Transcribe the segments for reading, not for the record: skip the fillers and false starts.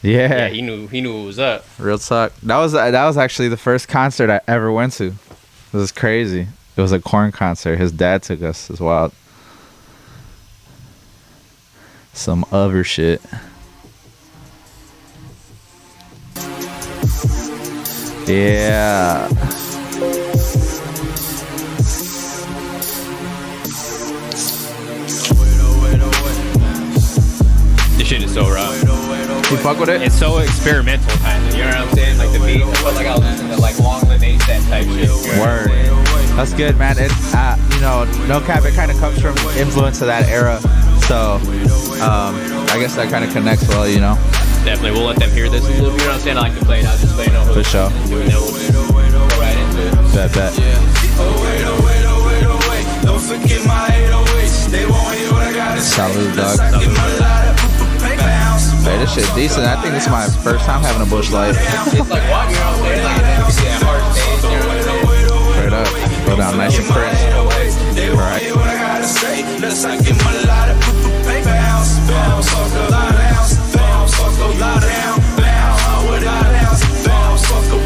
Yeah, he knew what was up. Real talk. That was actually the first concert I ever went to. It was crazy. It was a Korn concert. His dad took us. It's wild. Some other shit. Yeah. This shit is so raw. You fuck with it? It's so experimental kind of. You know what I'm saying? Like the beat. I felt like I was listening to like Long Live A$AP type shit. Word. That's good, man. It, you know, no cap. It kind of comes from influence of that era. So, I guess that kind of connects well, you know. Definitely, we'll let them hear this. You know what I'm saying? I like to play it. I'll just play it over. For sure. Doing that. We'll just go right into it. Bet. Don't forget my 808s. They won't hear what I gotta say. Salute, dog. Hey, this shit decent. I think this is my first time having a bush light. It's like walking, you know what I'm saying? Like that hard stage, you know what I'm saying? Straight up. Go down nice and crisp. Right. Let's get my lighter, bounce, bounce,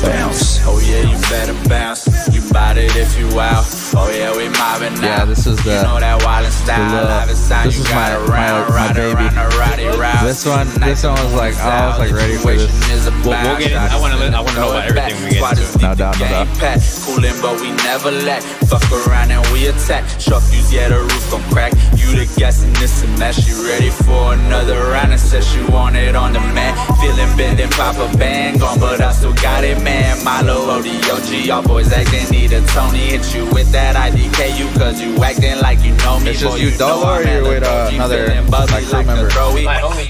bounce. Oh yeah, you better bounce. You bout it if you out. Oh yeah, we mobbing now. Yeah, this is the. You know that wild style. This is my baby. This one was like, I was like ready for this. We'll get it. I want to know about everything we get into. No doubt. Coolin', but we never lack. Fuck around and we attack. Shark use, yeah, the roof gon' crack. You the guess and this and that. She ready for another round and said she want it on the mat. Feeling bending, pop a bang on, but I still got it, man. Milo, ODOG, y'all boys acting, need a Tony. Hit you with that IDK, you cause you acting like you know me. It's just you Dolo or you're with another like crew member?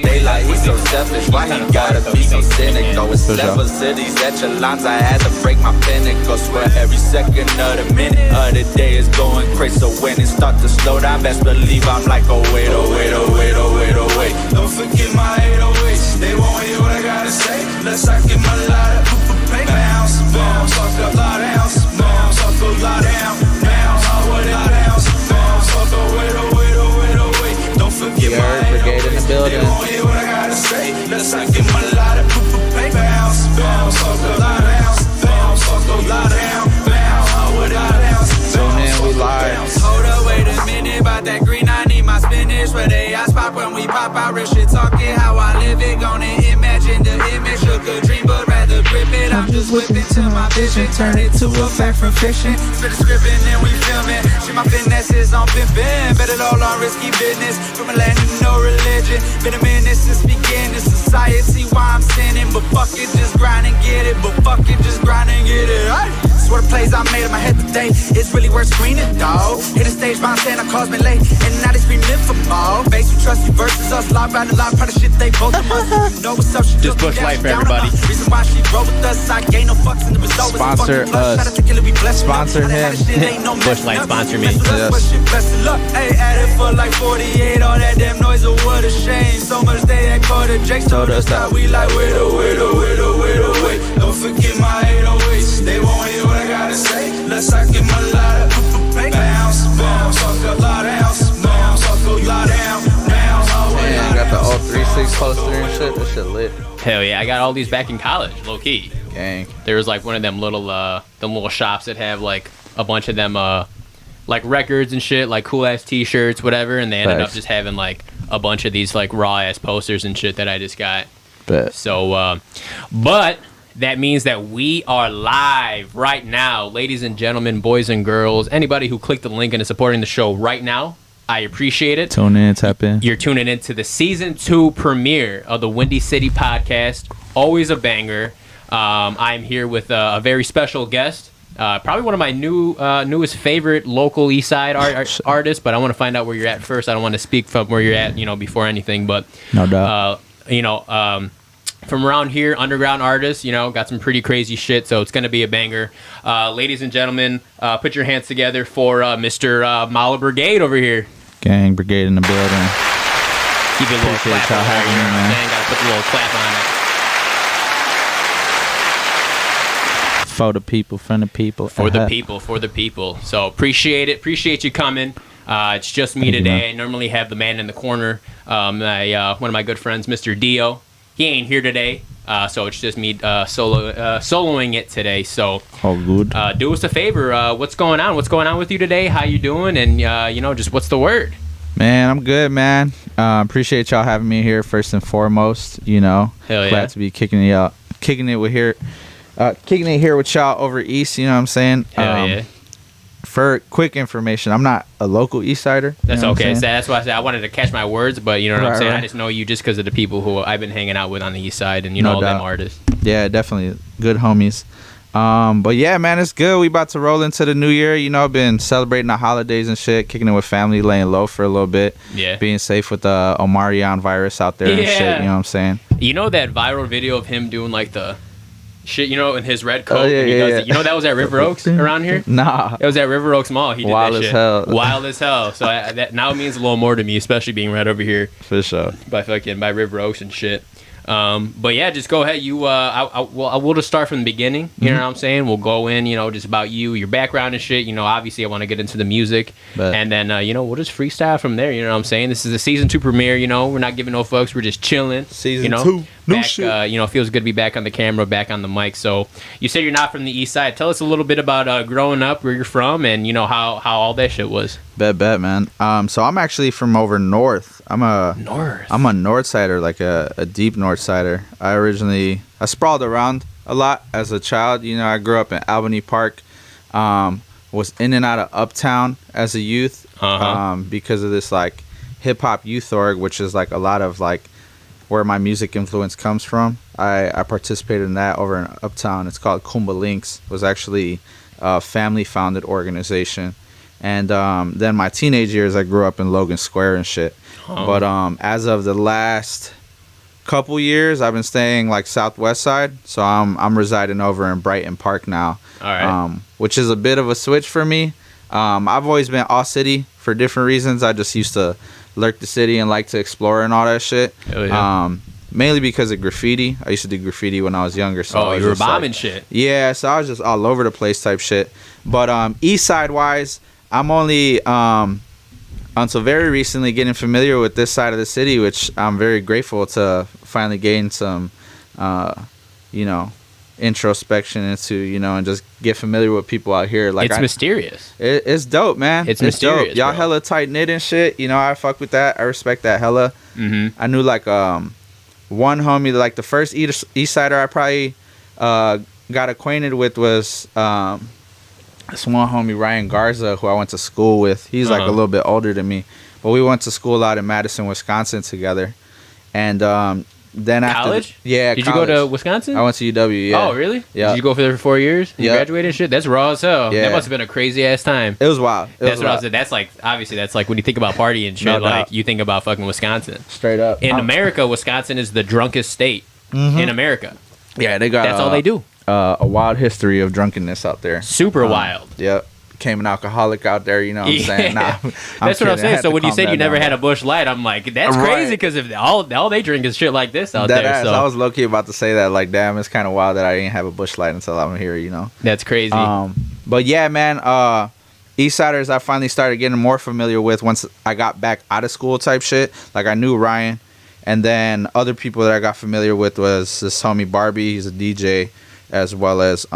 They like he's so selfish, why he gotta be so cynic? Though it's level cities, echelons, I had to break my pinnacle. Swear every second of the minute of the day is going crazy. So when it start to slow down, best believe I'm like, oh wait. Don't forget my 808s, they won't hear what I gotta say. Let's get my lighter, bounce, bounce, talk a lot ounce, bounce, talk a lot down, bounce, talk a wait. Don't forget my 808s, Brigade in the building. They won't hear what I gotta say. Let's get my lighter, bounce, bounce, talk a lot ounce, bounce, talk a lot down, bounce, Tune in, we live. Hold up, wait a minute, about that green, I need my spinach. Where they ask pop when we pop out, real shit talking, how I live it. Gonna imagine the image, shook a dream, but rather grip it. I'm just whipping to my vision, turn it to a fact from fiction. Spit a script and then we filming. Shit, my finesse is on pimpin'. Bet it all on risky business. From a land of no religion. Been a minute since beginning. Society, why I'm sinning. But fuck it, just grind and get it. Swear the plays I made in my head today, it's really worth screening, dawg. Hit the stage, my Santa calls me late, and now they screaming for more. Base, you trust you versus us, live round the live, part of shit they both of us. You know what's up, she Just Bush Light for everybody. Reason why she roll with us, I gain no fucks in the result. Sponsor us. Sponsor him. Bush Light sponsor me. Yes. Best of luck, ayy, at it for like 48. All that damn noise, oh what a shame. So much they had called it. Jake told us that we like, wait. Don't forget my 808s, they won't hear what I gotta say. Let's get my lighter, bounce, bounce, talk a lot ounce, bounce, talk a lot down, bounce. Man, got the 036 poster and shit. That shit lit. Hell yeah, I got all these back in college, low key. Gang. There was like one of them little shops that have like a bunch of them like records and shit, like cool ass t-shirts, whatever, and they ended up just having like a bunch of these like raw ass posters and shit that I just got. Bet. So but that means that we are live right now, ladies and gentlemen, boys and girls, anybody who clicked the link and is supporting the show right now, I appreciate it. Tune in, tap in. You're tuning into the season 2 premiere of the Windy City podcast. Always a banger. I'm here with a very special guest. Probably one of my newest favorite local East Side artists, but I want to find out where you're at first. I don't want to speak from where you're at, before anything, but no doubt. From around here, underground artists, got some pretty crazy shit, so it's going to be a banger. Ladies and gentlemen, put your hands together for Mr. Malobrigade over here. Gang, Brigade in the building. Keep it a little Appreciate clap y'all on there, having me, what I'm man. saying? Gotta put the little clap on it. For the people, from the people. For the people. So appreciate it. Appreciate you coming. It's just me Thank you, today. man. I normally have the man in the corner. One of my good friends, Mr. Dio. he ain't here today. So it's just me soloing it today. So all good. Do us a favor. What's going on? What's going on with you today? How you doing? And just what's the word? Man, I'm good, man. Appreciate y'all having me here first and foremost. Hell yeah. Glad to be kicking it here with y'all over East. You know what I'm saying? Hell yeah. For quick information, I'm not a local East Sider. That's okay. So that's why I said I wanted to catch my words, but you know what I'm saying? Right. I just know you just because of the people who I've been hanging out with on the East Side and No all doubt. them artists. Yeah, definitely good homies. But yeah, man, it's good. We about to roll into the new year. Been celebrating the holidays and shit, kicking it with family, laying low for a little bit. Yeah. Being safe with the Omarion virus out there and shit. You know what I'm saying? You know that viral video of him doing like the shit, in his red coat? Yeah, and he yeah, does yeah. it. You know that was at River Oaks around here? Nah. It was at River Oaks Mall. He did Wild that as shit. hell. Wild as hell. So that now means a little more to me, especially being right over here For sure. by River Oaks and shit. But yeah, just go ahead. We'll just start from the beginning. You know what I'm saying? We'll go in, just about you, your background and shit. Obviously I want to get into the music, Bet. and then we'll just freestyle from there. You know what I'm saying? This is the season 2 premiere. We're not giving no fucks. We're just chilling. Season 2, new back, shit. it feels good to be back on the camera, back on the mic. So you said you're not from the East Side. Tell us a little bit about growing up, where you're from, and how all that shit was. Bet, man. So I'm actually from over north. I'm a north sider, like a deep north sider. I sprawled around a lot as a child. I grew up in Albany Park. Was in and out of Uptown as a youth because of this like hip hop youth org, which is like a lot of like where my music influence comes from. I participated in that over in Uptown. It's called Kumba Links. It was actually a family founded organization. And then my teenage years, I grew up in Logan Square and shit. But as of the last couple years, I've been staying like Southwest side. So I'm residing over in Brighton Park now. All right. Which is a bit of a switch for me. I've always been all city for different reasons. I just used to lurk the city and like to explore and all that shit. Hell yeah. Mainly because of graffiti. I used to do graffiti when I was younger. So you were bombing shit. Yeah, so I was just all over the place type shit. But East Side wise, I'm only until very recently getting familiar with this side of the city, which I'm very grateful to finally gain some, introspection into, and just get familiar with people out here. Like it's mysterious. It's dope, man. It's mysterious. Dope. Y'all bro. hella tight knit and shit. I fuck with that. I respect that hella. Mm-hmm. I knew like one homie, like the first East Sider I probably got acquainted with was this one homie Ryan Garza, who I went to school with. He's like a little bit older than me, but we went to school out in Madison, Wisconsin together. And then after college? Yeah. Did college. you go to Wisconsin? I went to UW. Yeah. Oh, really? Yeah. Did you go for there for 4 years? You Yeah. graduated and shit? That's raw as hell. Yeah. That must have been a crazy ass time. It was wild. That's what I was saying. That's like, obviously, that's like when you think about party and shit, No like doubt. you think about fucking Wisconsin. Straight up. In America, Wisconsin is the drunkest state in America. Yeah, they got. That's all they do. A wild history of drunkenness out there. Super wild. Yep. Became an alcoholic out there, you know what I'm saying? Nah, That's what I'm saying. So when you said you never had a Busch Light, I'm like, that's Right. crazy because if all they drink is shit like this out that there. ass, So I was low key about to say that, like, damn, it's kind of wild that I didn't have a Busch Light until I'm here, that's crazy. But yeah, man, East Siders I finally started getting more familiar with once I got back out of school type shit. Like I knew Ryan, and then other people that I got familiar with was this homie Barbie. He's a DJ, as well as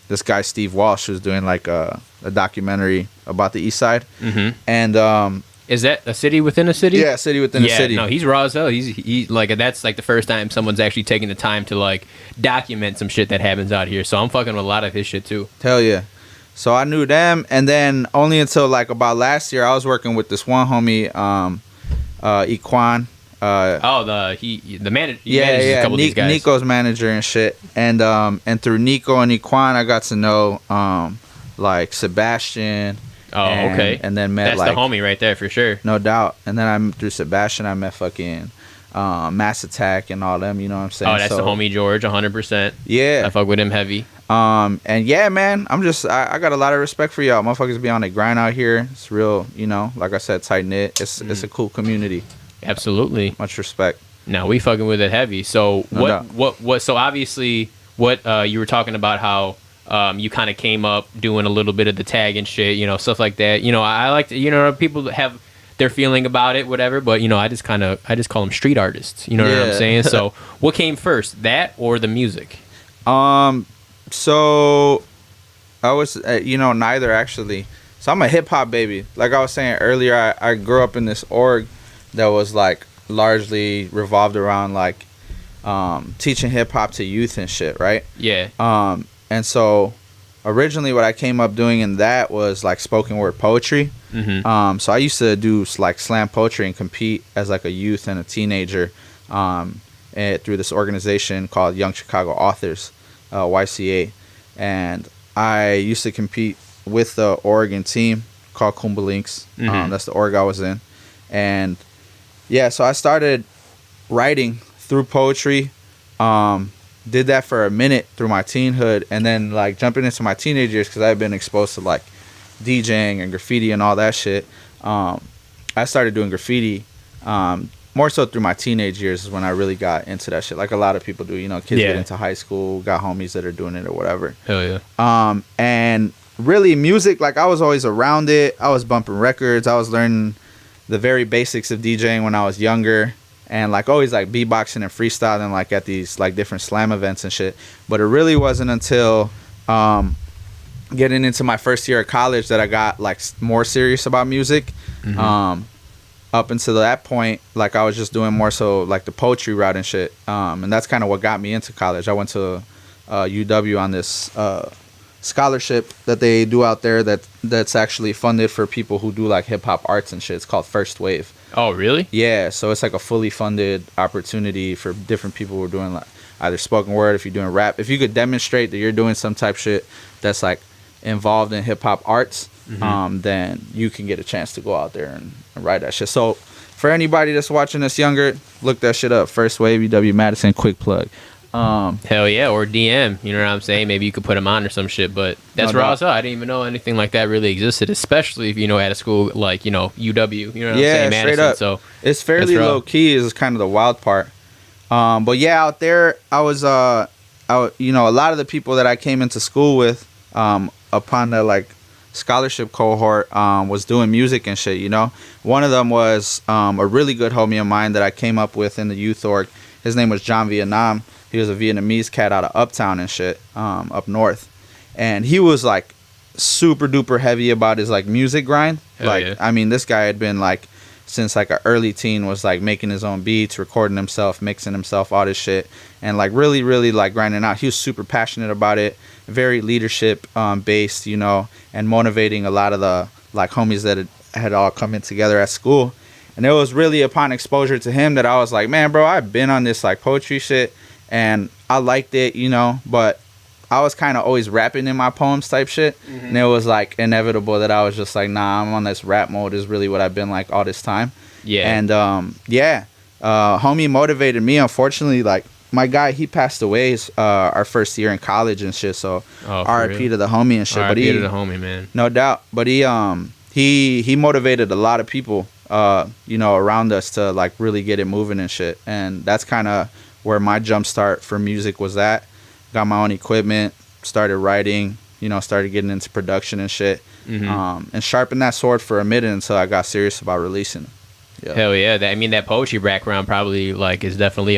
this guy Steve Walsh, who's doing like a documentary about the East Side. Mm-hmm. And is that a city within a city? yeah, city within a city. No, he's raw as hell. He's like, that's like the first time someone's actually taking the time to like document some shit that happens out here. So I'm fucking with a lot of his shit too. Hell yeah. So I knew them, and then only until like about last year I was working with this one homie, Equan. The manager. He manages a couple of these guys. Nico's manager and shit. And through Nico and Equan I got to know like Sebastian. Oh, okay. And then met that's like the homie right there for sure. No doubt. And then through Sebastian I met fucking Mass Attack and all them, you know what I'm saying? Oh, that's the homie George, 100%. Yeah. I fuck with him heavy. And yeah, man, I got a lot of respect for y'all. Motherfuckers be on the grind out here. It's real, like I said, tight knit. It's a cool community. Absolutely. Much respect. No, we fucking with it heavy. So No what so obviously what you were talking about how you kind of came up doing a little bit of the tag and shit, stuff like that. I like to, people have they're feeling about it, whatever. But I just call them street artists. You know what I'm saying? So what came first, that or the music? So I was neither actually. So I'm a hip hop baby. Like I was saying earlier, I grew up in this org that was like largely revolved around like teaching hip hop to youth and shit, right? Yeah. And so originally what I came up doing in that was like spoken word poetry. Mm-hmm. So I used to do like slam poetry and compete as like a youth and a teenager through this organization called Young Chicago Authors, YCA. And I used to compete with the Oregon team called Kumbah Links. Mm-hmm. That's the org I was in. And yeah, so I started writing through poetry. Did that for a minute through my teenhood, and then like jumping into my teenage years because I've been exposed to like DJing and graffiti and all that shit. I started doing graffiti more so through my teenage years is when I really got into that shit. Like a lot of people do, kids get into high school, got homies that are doing it or whatever. Hell yeah. And really music, like I was always around it. I was bumping records. I was learning the very basics of DJing when I was younger. And like always like beatboxing and freestyling like at these like different slam events and shit. But it really wasn't until getting into my first year of college that I got like more serious about music. Mm-hmm. Up until that point, like I was just doing more so like the poetry route and shit. And that's kind of what got me into college. I went to UW on this scholarship that they do out there that's actually funded for people who do like hip hop arts and shit. It's called First Wave. Oh, really? Yeah, so it's like a fully funded opportunity for different people who are doing like either spoken word, if you're doing rap. If you could demonstrate that you're doing some type shit that's like involved in hip hop arts, then you can get a chance to go out there and write that shit. So for anybody that's watching this younger, look that shit up. First Wave, UW Madison, quick plug. Hell yeah, or DM, you know what I'm saying? Maybe you could put them on or some shit, but that's raw as hell. I didn't even know anything like that really existed, especially if, at a school like, UW, you know what I'm saying? Madison, straight up. So it's fairly low key is kind of the wild part. But yeah, out there, I was, a lot of the people that I came into school with, upon the like scholarship cohort, was doing music and shit, One of them was, a really good homie of mine that I came up with in the youth org. His name was John Vietnam. He was a Vietnamese cat out of Uptown and shit, up north. And he was like super duper heavy about his like music grind. I mean, this guy had been like since like an early teen was like making his own beats, recording himself, mixing himself, all this shit. And like really, really like grinding out. He was super passionate about it, very leadership based, and motivating a lot of the like homies that had all come in together at school. And it was really upon exposure to him that I was like, man, bro, I've been on this like poetry shit. And I liked it, but I was kind of always rapping in my poems type shit. Mm-hmm. And it was like inevitable that I was just like, nah, I'm on this rap mode is really what I've been like all this time. Yeah. And homie motivated me. Unfortunately, like my guy, he passed away our first year in college and shit. So RIP to the homie and shit. RIP to the homie, man. No doubt. But he motivated a lot of people, around us to like really get it moving and shit. And that's kind of where my jump start for music was at. Got my own equipment, started writing, started getting into production and shit. Mm-hmm. And sharpened that sword for a minute until I got serious about releasing. Yeah. Hell yeah. That poetry background probably like is definitely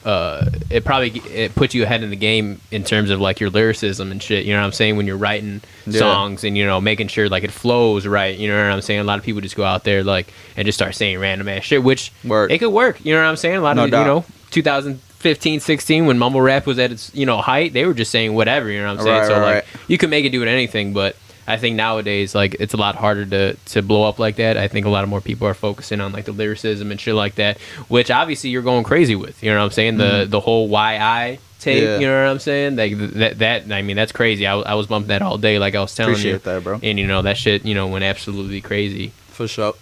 it puts you ahead in the game in terms of like your lyricism and shit, you know what I'm saying, when you're writing songs and making sure like it flows right, you know what I'm saying. A lot of people just go out there like and just start saying random ass shit, which it could work, you know what I'm saying. A lot of 2015, 16 when mumble rap was at its height, they were just saying whatever, you know what I'm saying. Like you can make it do anything, but I think nowadays like it's a lot harder to blow up like that. I think a lot of more people are focusing on like the lyricism and shit like that, which obviously you're going crazy with, you know what I'm saying. The whole YI tape, you know what I'm saying, like that I mean that's crazy. I was bumping that all day, like I was telling you. Appreciate that, bro. And that shit went absolutely crazy for sure.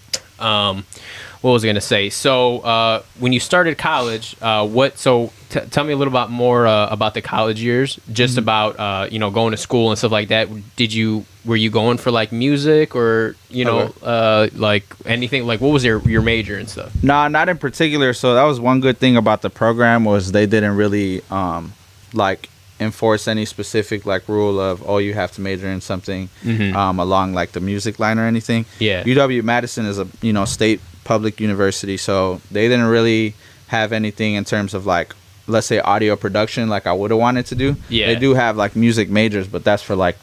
What was I gonna say? So when you started college, tell me a little bit more about the college years, just about going to school and stuff like that. Were you going for like music or like anything, like what was your major and stuff? Nah, not in particular. So that was one good thing about the program was they didn't really like enforce any specific like rule of you have to major in something along like the music line or anything. Yeah. UW-Madison is a state public university, so they didn't really have anything in terms of like, let's say, audio production like I would have wanted to do. Yeah. They do have like music majors, but that's for like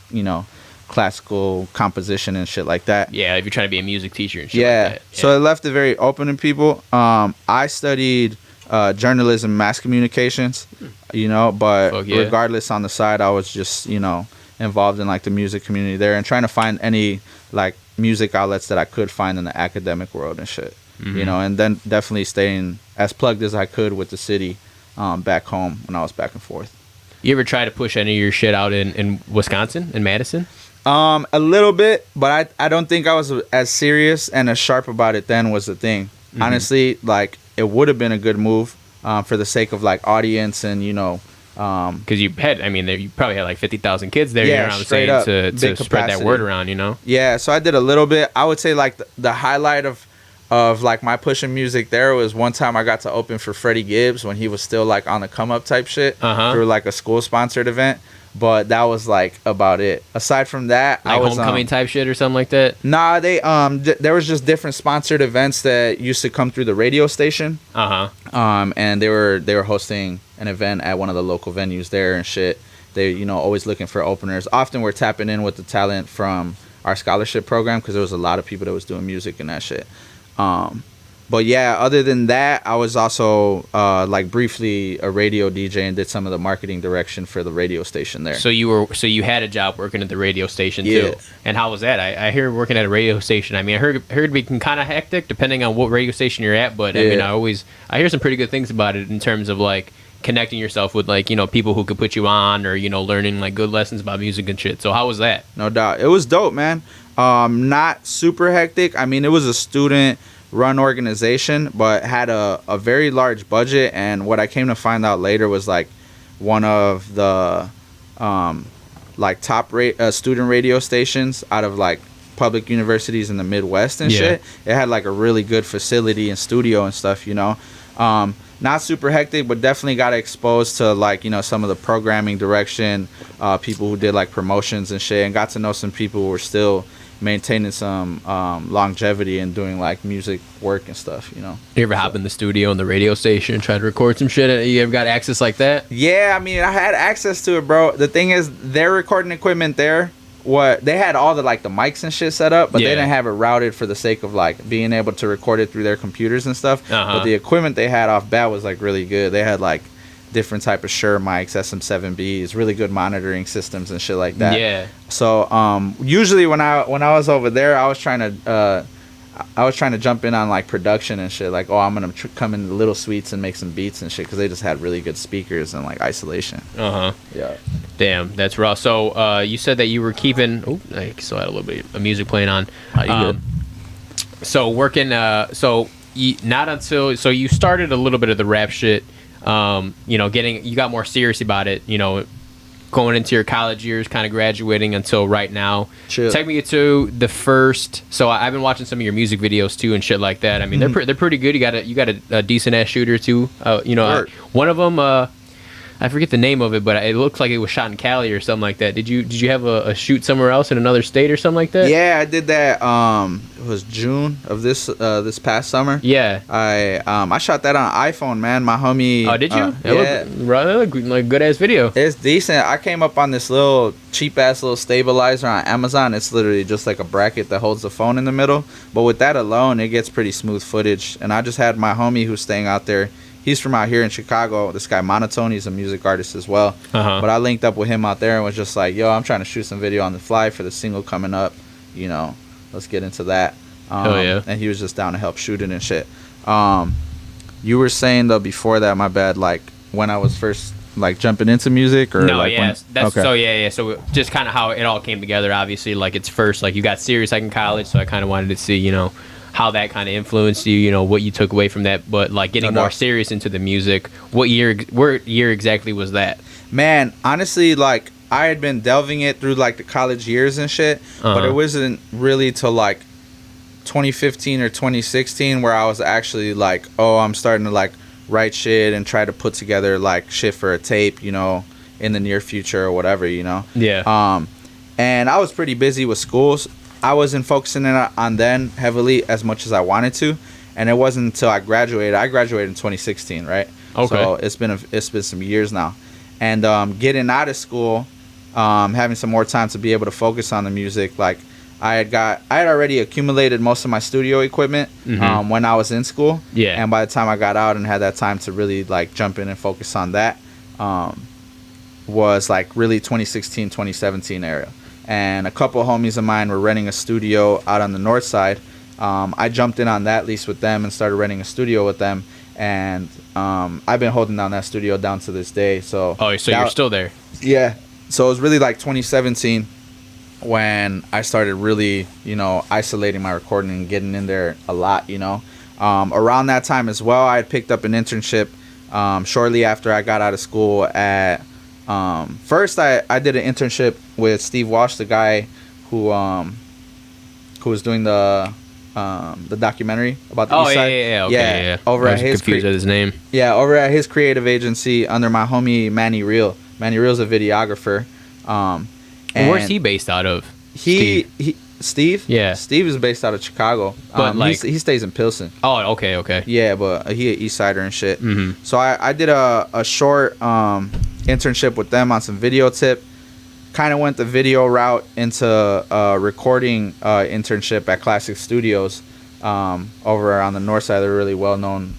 classical composition and shit like that. Yeah, if you're trying to be a music teacher and shit like that. Yeah. So it left it very open to people. I studied journalism, mass communications, but regardless, on the side, I was just, involved in like the music community there and trying to find any like music outlets that I could find in the academic world and shit, and then definitely staying as plugged as I could with the city back home when I was back and forth. You ever try to push any of your shit out in Wisconsin, in Madison? A little bit, but I don't think I was as serious and as sharp about it then was the thing. Honestly, like, it would have been a good move for the sake of, like, audience and, because you probably had, like, 50,000 kids there around the same to spread that word around, Yeah, so I did a little bit. I would say, like, the highlight of like, my pushing music there was one time I got to open for Freddie Gibbs when he was still, like, on the come-up type shit through, like, a school-sponsored event. But that was like about it. Aside from that, like I was homecoming type shit or something like that. Nah, they there was just different sponsored events that used to come through the radio station. And they were hosting an event at one of the local venues there and shit. They always looking for openers. Often we're tapping in with the talent from our scholarship program because there was a lot of people that was doing music and that shit. But yeah, other than that, I was also like briefly a radio DJ and did some of the marketing direction for the radio station there. So you had a job working at the radio station too. And how was that? I hear working at a radio station. I mean, I heard it be kind of hectic depending on what radio station you're at. But I mean, I hear some pretty good things about it in terms of like connecting yourself with like people who could put you on or learning like good lessons about music and shit. So how was that? No doubt, it was dope, man. Not super hectic. I mean, it was a student run organization, but had a very large budget, and what I came to find out later was like one of the like top student radio stations out of like public universities in the Midwest and shit. It had like a really good facility and studio and stuff, not super hectic, but definitely got exposed to like some of the programming direction, people who did like promotions and shit, and got to know some people who were still maintaining some longevity and doing like music work and stuff. You ever hop in the studio in the radio station and try to record some shit? You ever got access like that? Yeah, I mean, I had access to it, bro. The thing is, their recording equipment there, they had all the like the mics and shit set up, but they didn't have it routed for the sake of like being able to record it through their computers and stuff. But the equipment they had off bat was like really good. They had like different type of Shure mics, SM7Bs, really good monitoring systems and shit like that. Yeah. So usually when I was over there, I was trying to jump in on like production and shit. Like, I'm gonna come in the little suites and make some beats and shit because they just had really good speakers and like isolation. Yeah. Damn, that's raw. So you said that you were keeping. Oh, I still had a little bit of music playing on. So working. So you started a little bit of the rap shit. You got more serious about it, going into your college years, kind of graduating until right now. Sure. Take me to the first. So I've been watching some of your music videos too and shit like that. I mean, they're pretty good. You got a decent ass shooter too. One of them, I forget the name of it, but it looks like it was shot in Cali or something like that. Did you have a shoot somewhere else in another state or something like that? Yeah, I did that. It was June of this past summer. Yeah. I shot that on an iPhone, man. My homie. Oh, did you? Yeah. That looked like a good ass video. It's decent. I came up on this little cheap ass little stabilizer on Amazon. It's literally just like a bracket that holds the phone in the middle. But with that alone, it gets pretty smooth footage. And I just had my homie who's staying out there. He's from out here in Chicago. This guy Monotone, he's a music artist as well. But I linked up with him out there and was just like, yo, I'm trying to shoot some video on the fly for the single coming up. Let's get into that. Hell yeah. And he was just down to help shoot it and shit. You were saying though before that, my bad, like when I was first like jumping into music, or no, like So just kind of how it all came together. Obviously, like it's first like you got serious like in college, so I kind of wanted to see how that kind of influenced you, what you took away from that, but like getting more serious into the music. What year exactly was that? Man, honestly, like I had been delving it through like the college years and shit, but it wasn't really till like 2015 or 2016 where I was actually like, I'm starting to like write shit and try to put together like shit for a tape, in in the near future or whatever, you know. Yeah. And I was pretty busy with schools. I wasn't focusing on them heavily as much as I wanted to, and it wasn't until I graduated. I graduated in 2016, right? Okay. So it's been some years now, and getting out of school, having some more time to be able to focus on the music, like I had already accumulated most of my studio equipment when I was in school. Yeah. And by the time I got out and had that time to really like jump in and focus on that, was like really 2016, 2017 era. And a couple of homies of mine were renting a studio out on the north side. I jumped in on that lease with them and started renting a studio with them. And I've been holding down that studio down to this day. So you're still there? Yeah. So it was really like 2017 when I started really, you know, isolating my recording and getting in there a lot, you know. Around that time as well, I had picked up an internship shortly after I got out of school at first I did an internship with Steve Walsh, the guy who was doing the documentary about the East Side. Yeah. Over I at was his confused with his name. Yeah, over at his creative agency under my homie Manny Real. Manny Real's a videographer. And where's he based out of? Steve? Yeah. Steve is based out of Chicago. But he stays in Pilsen. Oh, okay. Yeah, but he an East Sider and shit. Mm-hmm. So I did a short internship with them on some video tip. Kind of went the video route into a recording internship at Classic Studios over on the north side. They're a really well-known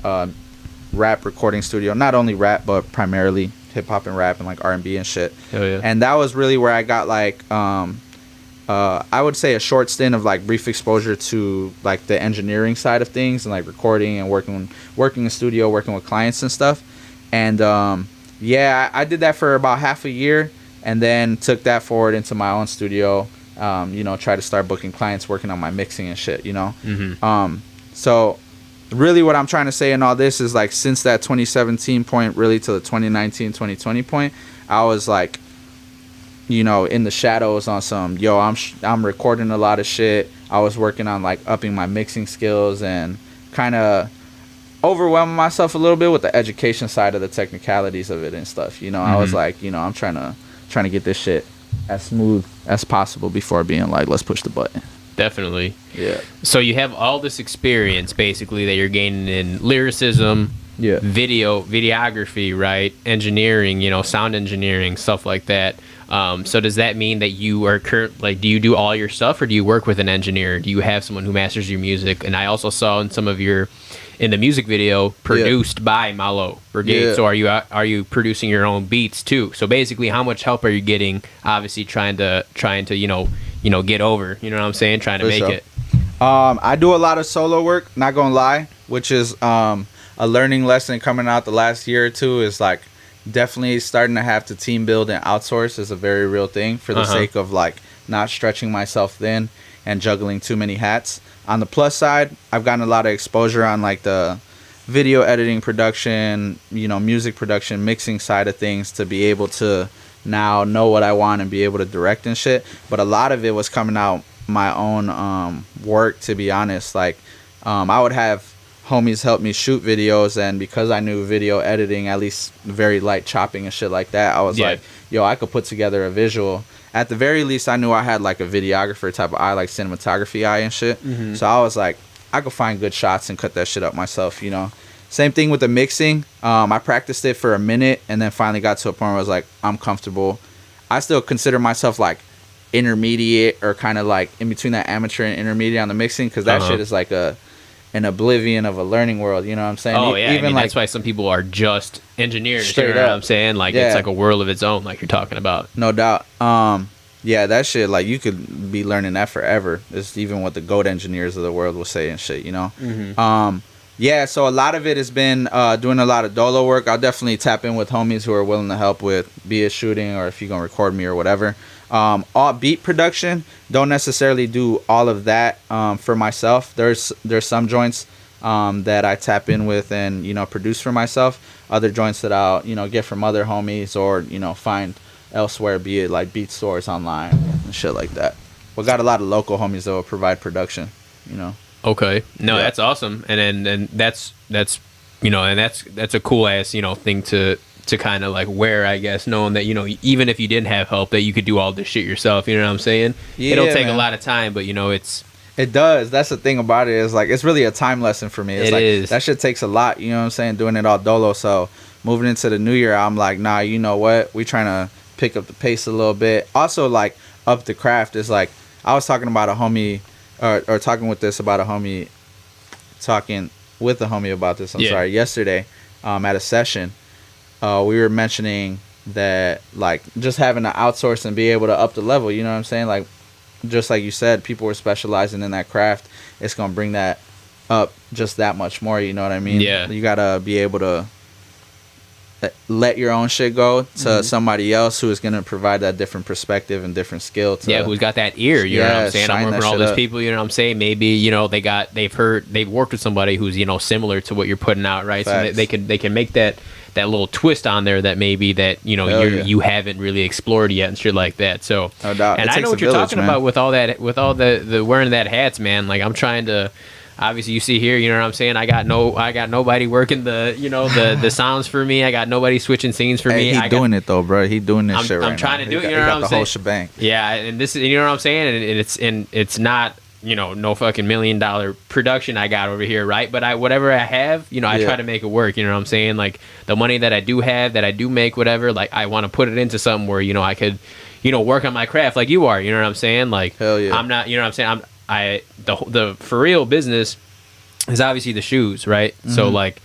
rap recording studio. Not only rap, but primarily hip-hop and rap and like R&B and shit. Oh, yeah. And that was really where I got like I would say a short stint of like brief exposure to like the engineering side of things and like recording and working in studio, working with clients and stuff. And I did that for about half a year and then took that forward into my own studio. Try to start booking clients, working on my mixing and shit, you know. Mm-hmm. So really what I'm trying to say in all this is like since that 2017 point really to the 2019 2020 point, I was like, you know, in the shadows on some I'm recording a lot of shit. I was working on like upping my mixing skills and kind of overwhelming myself a little bit with the education side of the technicalities of it and stuff, you know. I was like, you know, I'm trying to get this shit as smooth as possible before being like, let's push the button. Definitely. Yeah. So you have all this experience basically that you're gaining in lyricism, videography, right? Engineering, you know, sound engineering, stuff like that. So does that mean that you are do you do all your stuff or do you work with an engineer? Do you have someone who masters your music? And I also saw in some of in the music video produced by Malobrigade. Yeah. So are you producing your own beats too? So basically how much help are you getting, obviously trying to you know get over, you know what I'm saying, trying to make it? I do a lot of solo work, not gonna lie, which is a learning lesson coming out the last year or two is like definitely starting to have to team build and outsource is a very real thing for the sake of like not stretching myself thin and juggling too many hats. On the plus side, I've gotten a lot of exposure on like the video editing, production, you know, music production, mixing side of things to be able to now know what I want and be able to direct and shit. But a lot of it was coming out my own work, to be honest. Like I would have homies help me shoot videos, and because I knew video editing, at least very light chopping and shit like that, I was like, yo, I could put together a visual. At the very least, I knew I had like a videographer type of eye, like cinematography eye and shit. Mm-hmm. So I was like, I could find good shots and cut that shit up myself, you know. Same thing with the mixing. I practiced it for a minute and then finally got to a point where I was like, I'm comfortable. I still consider myself like intermediate or kind of like in between that amateur and intermediate on the mixing, because that shit is like an oblivion of a learning world, you know what I'm saying? Oh, yeah. Even like, that's why some people are just engineers, straight you know up. what I'm saying? Like, it's like a world of its own, like you're talking about. No doubt. Yeah, that shit, like, you could be learning that forever. It's even what the GOAT engineers of the world will say and shit, you know? Mm-hmm. Yeah, so a lot of it has been doing a lot of dolo work. I'll definitely tap in with homies who are willing to help with, be it shooting or if you're going to record me or whatever. All beat production, don't necessarily do all of that for myself. There's some joints that I tap in with and, you know, produce for myself. Other joints that I'll, you know, get from other homies or, you know, find elsewhere, be it like beat stores online and shit like that. We got a lot of local homies that will provide production, you know. Okay. No, that's awesome. And that's you know, and that's a cool ass, you know, thing to to kind of like wear, I guess, knowing that, you know, even if you didn't have help, that you could do all this shit yourself. You know what I'm saying? Yeah, it'll take man. a lot of time, but you know, it does. That's the thing about it, is like it's really a time lesson for me. It's like is. that shit takes a lot, you know what I'm saying, doing it all dolo. So moving into the new year, I'm like, nah, you know what, we trying to pick up the pace a little bit, also like up the craft. Is like I was talking about a homie or talking with this about a homie, talking with a homie about this, sorry, yesterday at a session. We were mentioning that like just having to outsource and be able to up the level, you know what I'm saying, like just like you said, people were specializing in that craft. It's gonna bring that up just that much more, you know what I mean? Yeah, you gotta be able to let your own shit go to somebody else who is gonna provide that different perspective and different skill to, who's got that ear, you know what I'm saying? I'm working with all these up. people, you know what I'm saying? Maybe, you know, they've worked with somebody who's, you know, similar to what you're putting out, right? Facts. So they can make that little twist on there that maybe that, you know, you haven't really explored yet and shit like that. So no doubt. And I know what you're talking about with all that, with all the wearing that hats, man. Like I'm trying to, obviously you see here, you know what I'm saying, I got nobody working the, you know, the sounds for me. I got nobody switching scenes for me. He doing it though, bro. He doing this shit right now. I'm trying to do it, you know know what the I'm saying? whole shebang. Yeah, and this is, you know what I'm saying, and it's not, you know, no fucking $1 million production I got over here, right? But whatever I have, you know, I try to make it work, you know what I'm saying? Like the money that I do have, that I do make, whatever, like I want to put it into something where, you know, I could, you know, work on my craft like you are, you know what I'm saying? Like hell yeah. I'm not, you know what I'm saying, the for real business is obviously the shoes, right? So like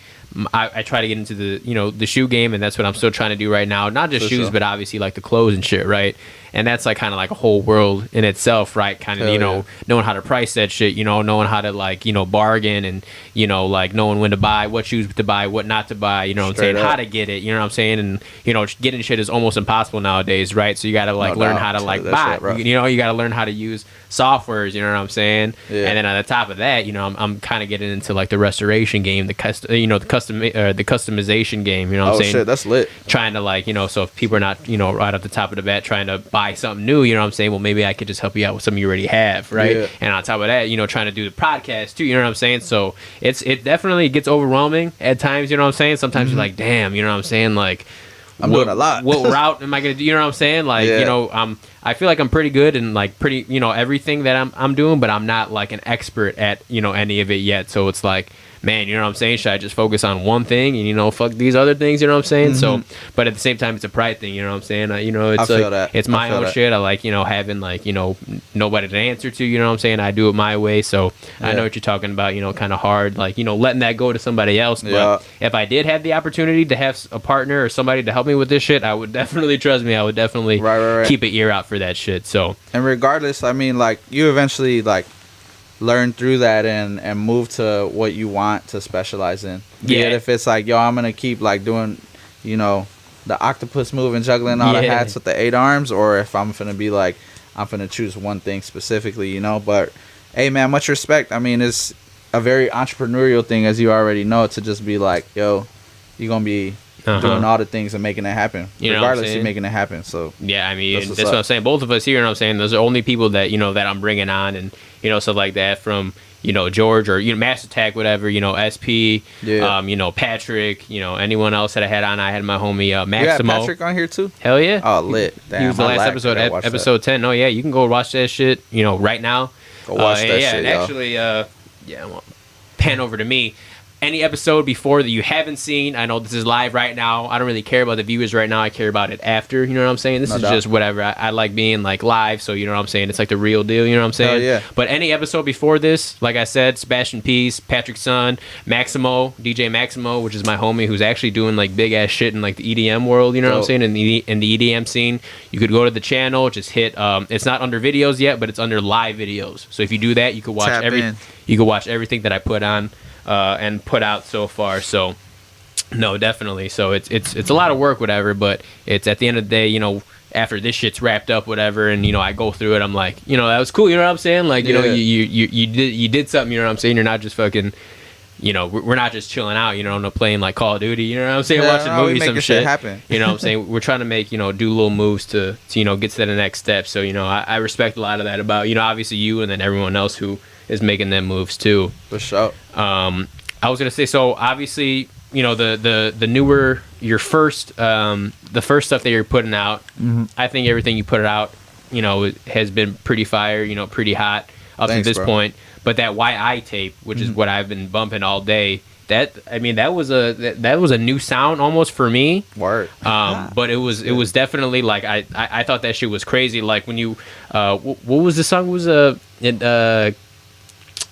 I try to get into the, you know, the shoe game, and that's what I'm still trying to do right now. Not just shoes, but obviously like the clothes and shit, right? And that's like kind of like a whole world in itself, right? Kind of, you know, knowing how to price that shit, you know, knowing how to like, you know, bargain, and, you know, like knowing when to buy, what shoes to buy, what not to buy, you know what I'm saying? How to get it, you know what I'm saying? And, you know, getting shit is almost impossible nowadays, right? So you got to like learn how to like buy, you know, you got to learn how to use softwares, you know what I'm saying? Yeah. And then on the top of that, you know, I'm kind of getting into like the restoration game, the customization game, you know what I'm saying? Oh shit, that's lit. Trying to like, you know, so if people are not, you know, right off the top of the bat trying to buy something new, you know what I'm saying? Well, maybe I could just help you out with something you already have, right? Yeah. And on top of that, you know, trying to do the podcast too, you know what I'm saying? So it definitely gets overwhelming at times, you know what I'm saying? Sometimes you're like, damn, you know what I'm saying? Like, I'm doing a lot. What route am I gonna do? You know what I'm saying? Like, you know, I feel like I'm pretty good and like pretty, you know, everything that I'm doing, but I'm not like an expert at, you know, any of it yet. So it's like, man, you know what I'm saying? Should I just focus on one thing and, you know, fuck these other things? You know what I'm saying? So, but at the same time, it's a pride thing. You know what I'm saying? You know, it's like it's my own shit. I like, you know, having like, you know, nobody to answer to. You know what I'm saying? I do it my way. So I know what you're talking about. You know, kind of hard, like, you know, letting that go to somebody else. But if I did have the opportunity to have a partner or somebody to help me with this shit, I would definitely, trust me, I would definitely keep an ear out for that shit. So, and regardless, I mean, like, you eventually like learn through that and move to what you want to specialize in. Yeah. If it's like, yo, I'm gonna keep like doing, you know, the octopus move and juggling all the hats with the 8 arms, or if I'm gonna be like, I'm gonna choose one thing specifically, you know. But hey, man, much respect. I mean, it's a very entrepreneurial thing, as you already know, to just be like, yo, you're gonna be doing all the things and making it happen. You regardless, you're making it happen. So yeah, I mean, that's what I'm saying. Both of us here, you know what I'm saying, those are only people that, you know, that I'm bringing on, and, you know, stuff like that, from, you know, George, or, you know, Master Attack, whatever, you know, SP, you know, Patrick, you know, anyone else that I had on. I had my homie Maximo. You had Patrick on here too? Hell yeah. Oh, lit. Damn, he was the last episode, episode 10. Oh yeah, you can go watch that shit, you know, right now. Go watch that shit, and actually, well, pan over to me. Any episode before that you haven't seen, I know this is live right now. I don't really care about the viewers right now. I care about it after. You know what I'm saying? This is just whatever. I like being like live, so you know what I'm saying? It's like the real deal. You know what I'm saying? Yeah. But any episode before this, like I said, Sebastian Peace, Patrick's son, Maximo, DJ Maximo, which is my homie, who's actually doing like big ass shit in like the EDM world. You know what I'm saying? In the EDM scene, you could go to the channel, just hit. It's not under videos yet, but it's under live videos. So if you do that, you could watch You could watch everything that I put on. And put out so far. So no, definitely. So it's a lot of work, whatever, but it's at the end of the day, you know, after this shit's wrapped up, whatever, and, you know, I go through it, I'm like, you know, that was cool, you know what I'm saying? Like, you know, you did something, you know what I'm saying? You're not just fucking, you know, we're not just chilling out, you know, playing like Call of Duty, you know what I'm saying? Watching movies, some shit happen. You know what I'm saying? We're trying to make, you know, do little moves to you know, get to the next step. So, you know, I respect a lot of that about, you know, obviously you and then everyone else who is making them moves too. For sure. I was gonna say, so obviously, you know, the newer your first the first stuff that you're putting out. I think everything you put out, you know, has been pretty fire, you know, pretty hot up to this point. But that YI tape, which is what I've been bumping all day, that was a new sound almost for me. Word. But it was definitely like I thought that shit was crazy. Like when you what was the song?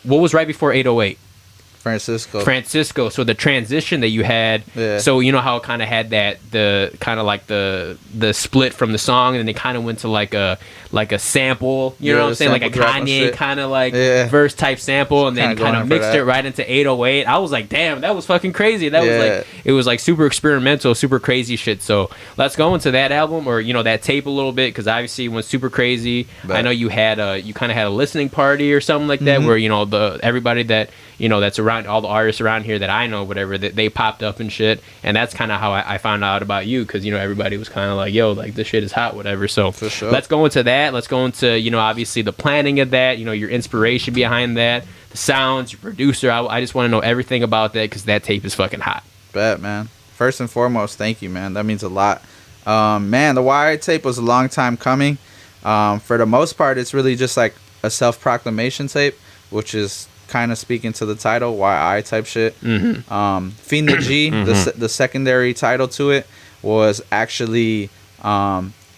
What was right before 808? Francisco. So the transition that you had, so you know how it kind of had that the kind of like the split from the song, and then they kind of went to like a sample, you know what I'm saying, like a Kanye kind of like verse type sample, and then kind of mixed it right into 808. I was like, damn, that was fucking crazy. That was like, it was like super experimental, super crazy shit. So let's go into that album, or you know, that tape a little bit, because obviously it went super crazy. I know you had you kind of had a listening party or something like that, where you know everybody that you know that's around, all the artists around here that I know, whatever, that they popped up and shit. And that's kind of how I found out about you, because you know everybody was kind of like, yo, like this shit is hot, whatever. So for sure, let's go into that. Let's go into, you know, obviously the planning of that, you know, your inspiration behind that, the sounds, your producer. I just want to know everything about that, because that tape is fucking hot. Bet, man. First and foremost, thank you, man. That means a lot. Man, the YI tape was a long time coming. For the most part, it's really just like a self-proclamation tape, which is kind of speaking to the title, YI type shit. Fiend the G, the secondary title to it, was actually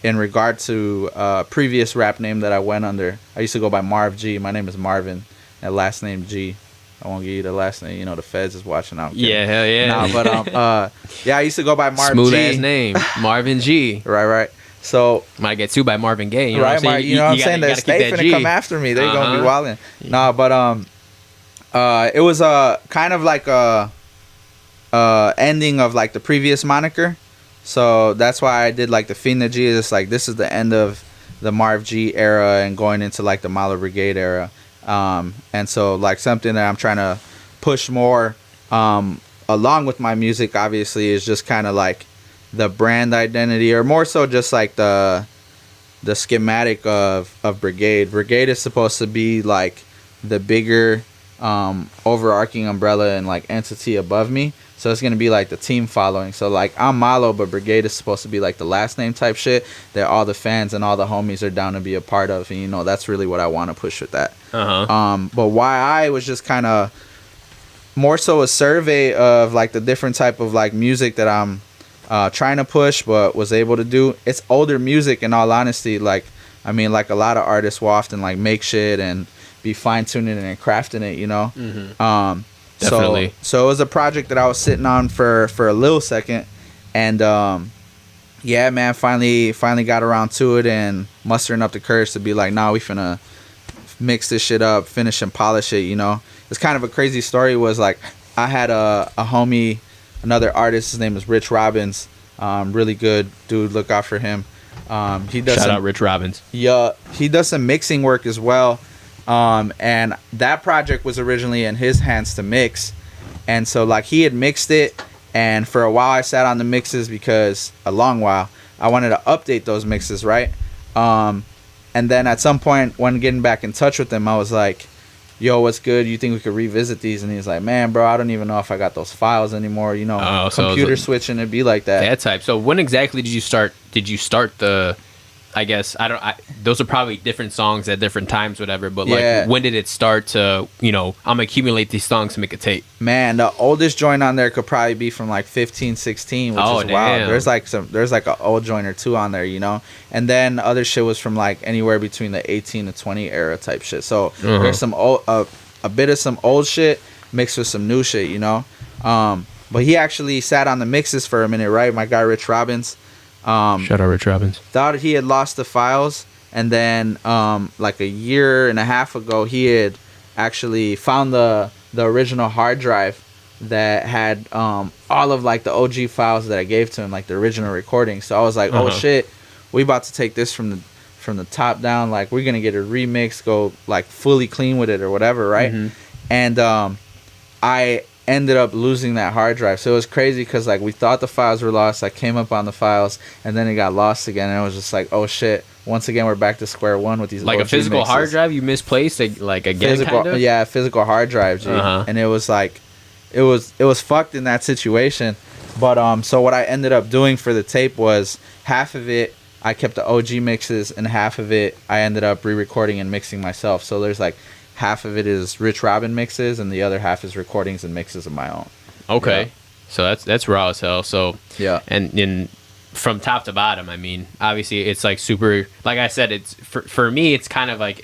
in regard to a previous rap name that I went under. I used to go by Marv G. My name is Marvin, and last name G. I won't give you the last name. You know, the feds is watching out. Yeah, hell yeah. Nah, but yeah, I used to go by Marv Smooth G. ass name, Marvin G. Right. So might get sued by Marvin Gaye. You know right, what I'm saying? you know what I'm saying? They're finna come after me. They're gonna be wilding. Nah, but it was kind of like a ending of like the previous moniker, so that's why I did like the Fiend the G. It's like this is the end of the Marv G era and going into like the Malobrigade era, and so like something that I'm trying to push more along with my music, obviously, is just kind of like the brand identity, or more so just like the schematic of Brigade. Brigade is supposed to be like the bigger overarching umbrella and like entity above me, so it's gonna be like the team following. So like I'm Malo, but Brigade is supposed to be like the last name type shit that all the fans and all the homies are down to be a part of, and you know that's really what I want to push with that. But YI was just kind of more so a survey of like the different type of like music that I'm trying to push but was able to do. It's older music, in all honesty. Like I mean, like a lot of artists will often like make shit and be fine-tuning it and crafting it, you know. Definitely. So it was a project that I was sitting on for a little second, and yeah, man, finally got around to it and mustering up the courage to be like, nah, we finna mix this shit up, finish and polish it, you know. It's kind of a crazy story. Was like I had a homie, another artist, his name is Rich Robbins, really good dude, look out for him. He does shout out Rich Robbins. Yeah, he does some mixing work as well. And that project was originally in his hands to mix, and so like he had mixed it, and for a while I sat on the mixes, because a long while I wanted to update those mixes, right? And then at some point when getting back in touch with him, I was like, yo, what's good? You think we could revisit these? And he's like, man, bro, I don't even know if I got those files anymore, you know. Computer switching, it'd be like that type. So when exactly did you start the, I guess those are probably different songs at different times, whatever. But like, when did it start to, you know, I'm gonna accumulate these songs to make a tape? Man, the oldest joint on there could probably be from like 15, 16, which is wild. There's like an old joint or two on there, you know. And then other shit was from like anywhere between the 18 to 20 era type shit. So there's some old, a bit of some old shit mixed with some new shit, you know. But he actually sat on the mixes for a minute, right? My guy Rich Robbins. Shout out Rich Robbins. Thought he had lost the files, and then like a year and a half ago, he had actually found the original hard drive that had all of like the OG files that I gave to him, like the original recording. So I was like, oh shit, we about to take this from the top down, like we're gonna get a remix, go like fully clean with it or whatever, right? And I ended up losing that hard drive. So it was crazy, because like we thought the files were lost. I came up on the files, and then it got lost again, and it was just like, oh shit, once again we're back to square one with these like OG a physical mixes. Hard drive you misplaced, like again, physical, kind of? Yeah, physical hard drive, G. And it was like it was fucked in that situation. But so what I ended up doing for the tape was half of it I kept the OG mixes, and half of it I ended up re-recording and mixing myself. So there's like half of it is Rich Robin mixes, and the other half is recordings and mixes of my own. Okay, Yeah. so that's raw as hell. So Yeah. and from top to bottom, I mean, obviously it's like super. Like I said, it's for me, it's kind of like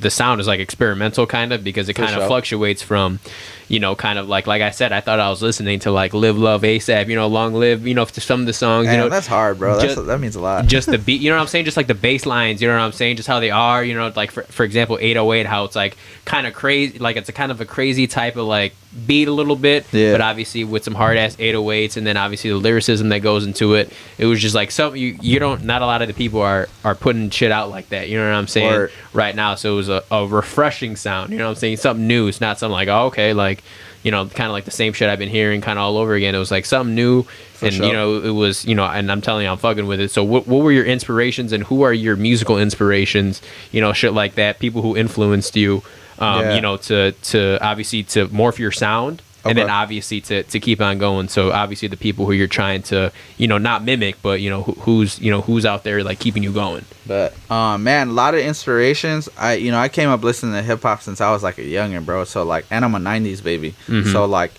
the sound is like experimental kind of, because it kind of fluctuates from, you know, kind of like I said, I thought I was listening to like Live Love ASAP, you know, Long Live, you know, to some of the songs. Damn, you know, that's hard, bro. That means a lot. Just the beat, you know what I'm saying? Just like the bass lines, you know what I'm saying? Just how they are, you know, like for example, 808, how it's like kind of crazy, like it's a kind of a crazy type of like beat a little bit, but obviously with some hard ass 808s, and then obviously the lyricism that goes into it. It was just like something you don't, not a lot of the people are putting shit out like that, you know what I'm saying? Right now. So it was a refreshing sound, you know what I'm saying? Something new. It's not something like, oh, okay, like, you know, kind of like the same shit I've been hearing kind of all over again. It was like something new, you know, it was, you know, and I'm telling you, I'm fucking with it. So what were your inspirations, and who are your musical inspirations, you know, shit like that, people who influenced you, you know, to obviously to morph your sound, and then obviously to keep on going. So obviously the people who you're trying to, you know, not mimic, but, you know, who's out there like keeping you going. But man, a lot of inspirations. I came up listening to hip hop since I was like a youngin', bro. So like, and I'm a 90s baby. So like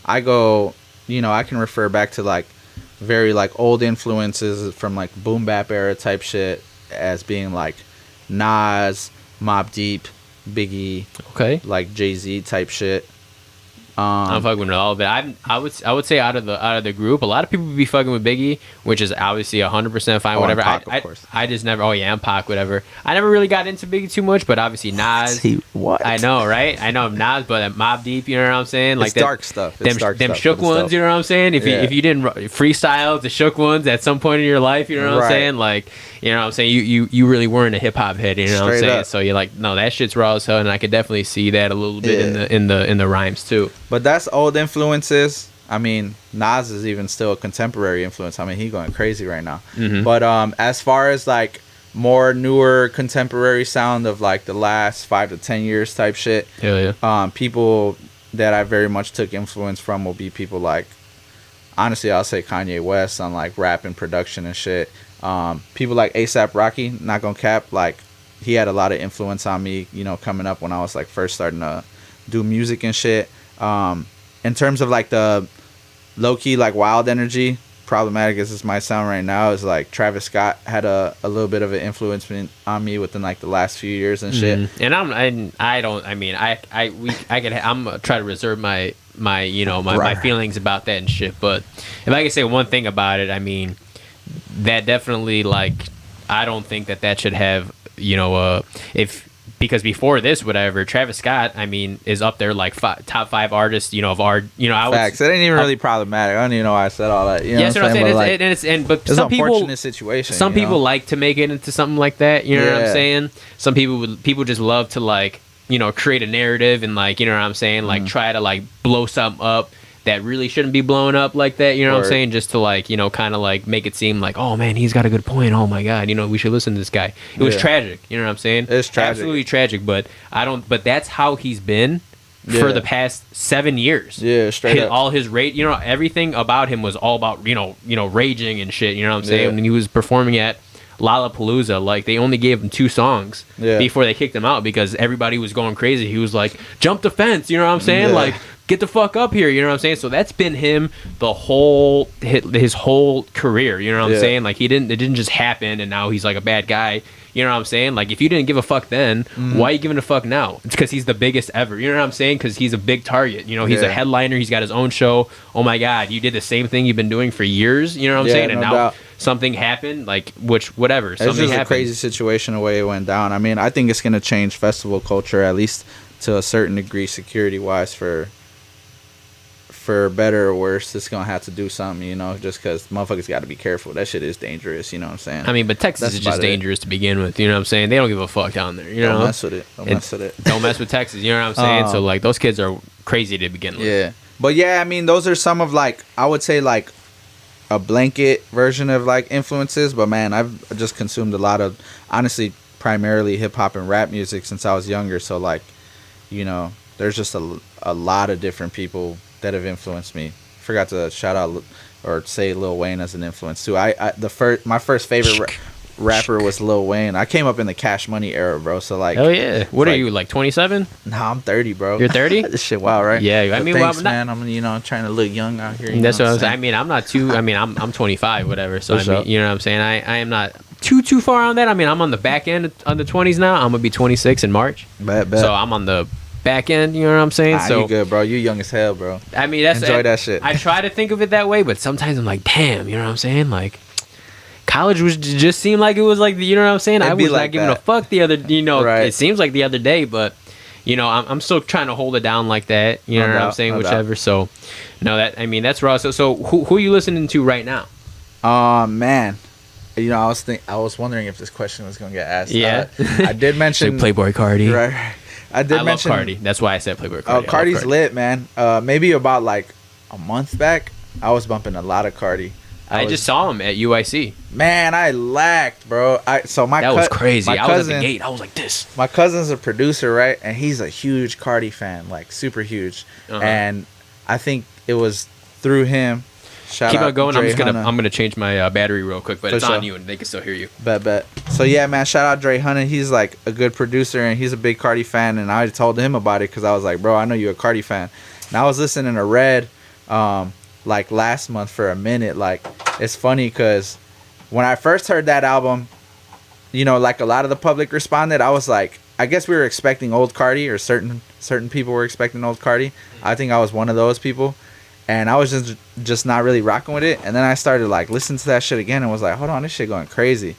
I go, you know, I can refer back to like very like old influences from like boom bap era type shit as being like Nas, Mobb Deep, Biggie, like Jay-Z type shit. I'm fucking with all of it. I would say out of the group, a lot of people would be fucking with Biggie, which is obviously 100% fine. Whatever. Pac, of course. I just never. Oh yeah, and Pac, whatever. I never really got into Biggie too much, but obviously Nas. What? I know, right? I know Nas, but Mobb Deep, you know what I'm saying? Like it's dark stuff. It's dark them stuff, shook ones, dope. you know what I'm saying? If you didn't freestyle the shook ones at some point in your life, you know what I'm saying? Like, you know what I'm saying? You really weren't a hip hop head, you know what I'm saying? So you're like, no, that shit's raw as hell, and I could definitely see that a little bit in the rhymes too. But that's old influences. I mean, Nas is even still a contemporary influence. I mean, he going crazy right now. But as far as like more newer contemporary sound of like the last 5 to 10 years type shit, people that I very much took influence from will be people like, honestly, I'll say Kanye West on like rap and production and shit. People like A$AP Rocky, not gonna cap, like he had a lot of influence on me, you know, coming up when I was like first starting to do music and shit. In terms of like the low-key like wild energy, problematic as this might sound right now, is like Travis Scott had a little bit of an influence on me within like the last few years and shit. And I'm gonna try to reserve my my feelings about that and shit. But if I can say one thing about it, I mean, that definitely, like, I don't think that should have, you know, because before this, whatever, Travis Scott, I mean, is up there like top 5 artists, you know, of our, you know, I would. Facts. It ain't even really problematic. I don't even know why I said all that. You know what I'm saying? But it's some an people, unfortunate situation. Some people like to make it into something like that. You know what I'm saying? Some people just love to, like, you know, create a narrative and, like, you know what I'm saying, like try to like blow something up that really shouldn't be blown up like that, you know what I'm saying? Just to, like, you know, kind of like make it seem like, oh man, he's got a good point. Oh my god, you know, we should listen to this guy. It was tragic, you know what I'm saying? It's tragic. Absolutely tragic, but that's how he's been for the past 7 years. Yeah, straight up. All his rate, you know, everything about him was all about, you know, raging and shit, you know what I'm saying? When he was performing at Lollapalooza, like, they only gave him 2 songs before they kicked him out because everybody was going crazy. He was like, jump the fence, you know what I'm saying? Like, get the fuck up here, you know what I'm saying? So that's been him his whole career, you know what I'm saying? Like, it didn't just happen and now he's like a bad guy, you know what I'm saying? Like, if you didn't give a fuck then, why are you giving a fuck now? It's because he's the biggest ever, you know what I'm saying? Because he's a big target, you know, he's a headliner, he's got his own show. Oh my god, you did the same thing you've been doing for years, you know what I'm saying? And now something happened, like, whatever. It's just a crazy situation the way it went down. I mean, I think it's going to change festival culture, at least to a certain degree, security-wise, for better or worse. It's going to have to do something, you know, just because motherfuckers got to be careful. That shit is dangerous, you know what I'm saying? I mean, but Texas is just dangerous to begin with, you know what I'm saying? They don't give a fuck down there, you know? Don't mess with it. Don't mess with Texas, you know what I'm saying? So, like, those kids are crazy to begin with. Yeah. But, yeah, I mean, those are some of, like, I would say, like, a blanket version of, like, influences. But, man, I've just consumed a lot of, honestly, primarily hip-hop and rap music since I was younger. So, like, you know, there's just a lot of different people that have influenced me. Forgot to shout out or say Lil Wayne as an influence too. My first favorite rapper was Lil Wayne. I came up in the Cash Money era, bro. So like, oh yeah, what are you, like 27? Nah, I'm 30, bro. You're 30? This shit wild, right? Yeah, I mean, thanks, well, man. I'm trying to look young out here. That's what I'm saying. I mean, I'm not too. I mean, I'm 25, whatever. So For I mean, sure. you know what I'm saying. I am not too far on that. I mean, I'm on the back end of the 20s now. I'm gonna be 26 in March. Bet. So I'm on the back end. You know what I'm saying? So you good, bro. You young as hell, bro. I mean, enjoy that shit. I try to think of it that way, but sometimes I'm like, damn. You know what I'm saying? Like, college was just seemed like it was like, you know what I'm saying? I was not giving a fuck the other, Right. It seems like the other day, but I'm still trying to hold it down like that. You know what I'm saying? Whichever. So, no, that's raw. So who are you listening to right now? Man, I was wondering if this question was gonna get asked. Yeah. I did mention Playboy Cardi. Right. I love Cardi. That's why I said Playboy Cardi. Cardi's lit, man. Maybe about like a month back, I was bumping a lot of Cardi. I just saw him at UIC. Man, I lacked, bro. That was crazy. I was at the gate. I was like this. My cousin's a producer, right? And he's a huge Cardi fan, like super huge. Uh-huh. And I think it was through him. Keep on going. Dre I'm Hunna. gonna change my battery real quick, but For it's sure. on you and they can still hear you. Bet. So yeah, man, shout out Dre Hunna. He's like a good producer and he's a big Cardi fan. And I told him about it because I was like, bro, I know you're a Cardi fan. And I was listening to Red, like last month for a minute. Like, it's funny because when I first heard that album, like a lot of the public responded. I was like, I guess we were expecting old Cardi, or certain people were expecting old Cardi. I think I was one of those people. And I was just not really rocking with it. And then I started like listening to that shit again and was like, hold on, this shit going crazy.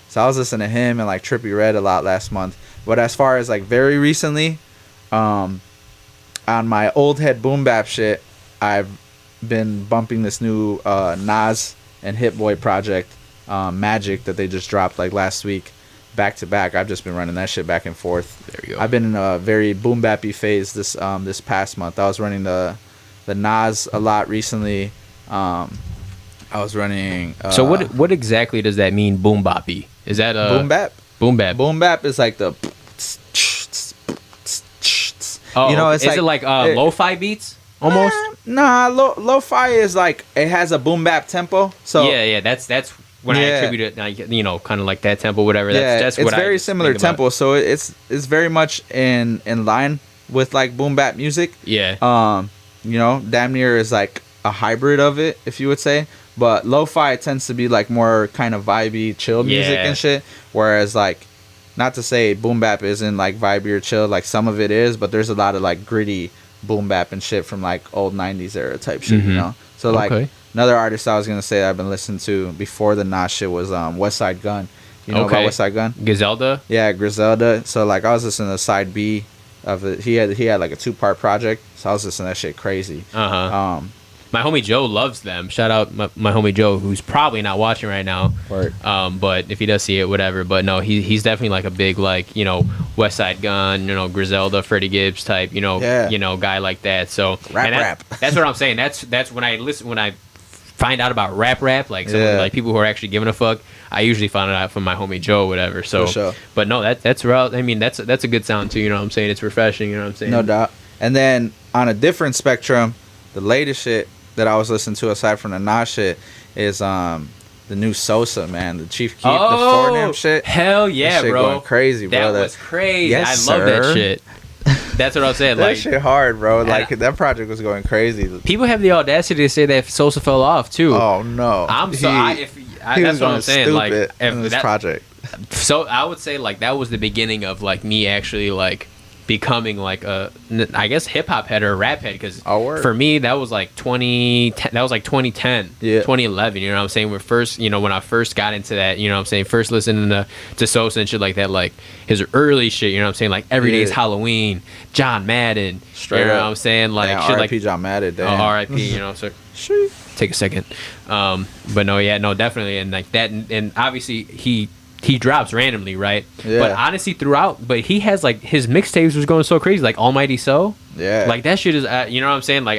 So I was listening to him and like Trippie Redd a lot last month. But as far as like very recently, on my old head boom bap shit, I've been bumping this new Nas and Hit Boy project, Magic, that they just dropped like last week, back to back. I've just been running that shit back and forth. There you go. I've been in a very boom bappy phase this past month. I was running the Nas a lot recently. I was running. So what exactly does that mean? Boom boppy? Is that a boom bap? Boom bap. Boom bap is like the. Oh, it's is it like lo-fi beats almost? Nah, lo-fi is like it has a boom bap tempo. So yeah, that's when I attribute it, like, kind of like that tempo, whatever. That's it's what very similar tempo. So it's very much in line with like boom bap music. Yeah. Damn near is like a hybrid of it, if you would say. But lo-fi tends to be like more kind of vibey, chill music and shit. Whereas like, not to say boom bap isn't like vibey or chill, like some of it is, but there's a lot of like gritty boom bap and shit from like old 90s era type shit, So like another artist I was gonna say that I've been listening to before the Nas shit was West Side Gun. You know about West Side Gun? Griselda? Yeah, Griselda. So like I was listening to side B of it. He had like a 2-part project, so I was listening to that shit crazy. My homie Joe loves them. Shout out my homie Joe, who's probably not watching right now. Word. But if he does see it, whatever. But no, he's definitely like a big like West Side Gun, Griselda, Freddie Gibbs type, guy like that. So rap. That's what I'm saying. That's when I find out about rap, like like people who are actually giving a fuck. I usually find it out from my homie Joe, whatever. So, for sure. But no, that's real. I mean, that's a good sound too. You know what I'm saying? It's refreshing. You know what I'm saying? No doubt. And then on a different spectrum, the latest shit that I was listening to aside from the Nas shit is the new Sosa, man, the Chief Keef, the Fornam shit. Hell yeah, that shit bro! Going crazy, bro. That was crazy. Yes, I love that sir. shit. That's what I'm saying. That Like shit hard, bro. Like that project was going crazy. People have the audacity to say that Sosa fell off too. Oh no! That's what I'm saying. Like in this project. So I would say like that was the beginning of like me actually like becoming like I guess hip hop head or rap head, because for me that was like 2010, 2011, you know what I'm saying? When I first got into that, you know what I'm saying, first listening to Sosa and shit like that, like his early shit, you know what I'm saying, like Every Day's Halloween, John Madden, straight you know up. what I'm saying, like damn, shit R.I.P. like John Madden, damn. R.I.P. you know, so take a second, but no, definitely, and like that, and obviously he drops randomly, right? Yeah. But honestly, but he has like his mixtapes was going so crazy, like Almighty So. Yeah. Like that shit is, you know what I'm saying? Like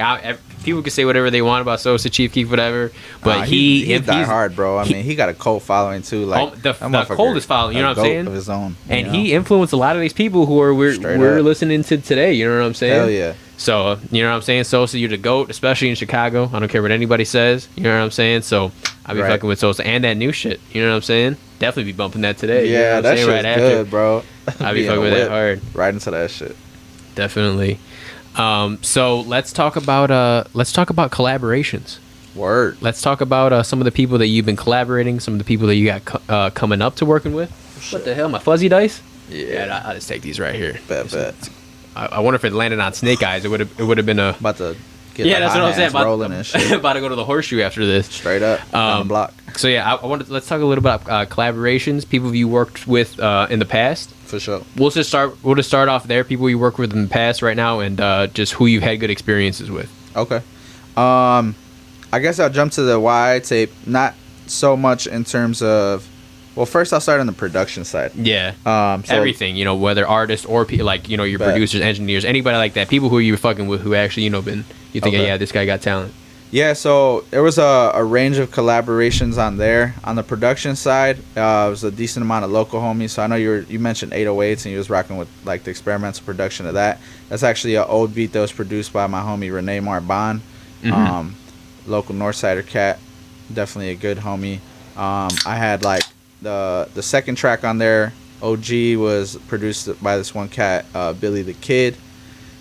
people can say whatever they want about Sosa, Chief Keef, whatever, but he's die hard, bro. I mean, he got a cult following too. Like the coldest following, you know what I'm saying? Of his own, and he influenced a lot of these people who we're listening to today. You know what I'm saying? Hell yeah. So you know what I'm saying? Sosa, you're the GOAT, especially in Chicago. I don't care what anybody says. You know what I'm saying? So I'll be fucking with Sosa and that new shit. You know what I'm saying? Definitely be bumping that today. Yeah, you know what that I'm saying? shit's good, bro. I'll be fucking with that hard. Right into that shit. Definitely. So let's talk about collaborations. Word. Let's talk about some of the people that you've been collaborating, some of the people that you got coming up to working with. What the hell, my fuzzy dice? Yeah, I'll just take these right here. Bet. I wonder if it landed on snake eyes. It would have been a about to get that's what I'm saying. Rolling and shit. About to go to the horseshoe after this. Straight up on the block. So yeah, let's talk a little bit about collaborations. People you worked with in the past. For sure. We'll just start off there. People you work with in the past right now, and just who you've had good experiences with. Okay. I guess I'll jump to the YI tape. Not so much in terms of. Well, first I'll start on the production side. Yeah. So everything, whether artists or your producers, engineers, anybody like that, people who you're fucking with who actually you think this guy got talent. Yeah, so there was a range of collaborations on there. On the production side, it was a decent amount of local homies. So I know you mentioned 808s and you was rocking with like the experimental production of that. That's actually an old beat that was produced by my homie Renee Marbon, local Northsider cat, definitely a good homie. I had like the second track on there, OG, was produced by this one cat, Billy the Kid.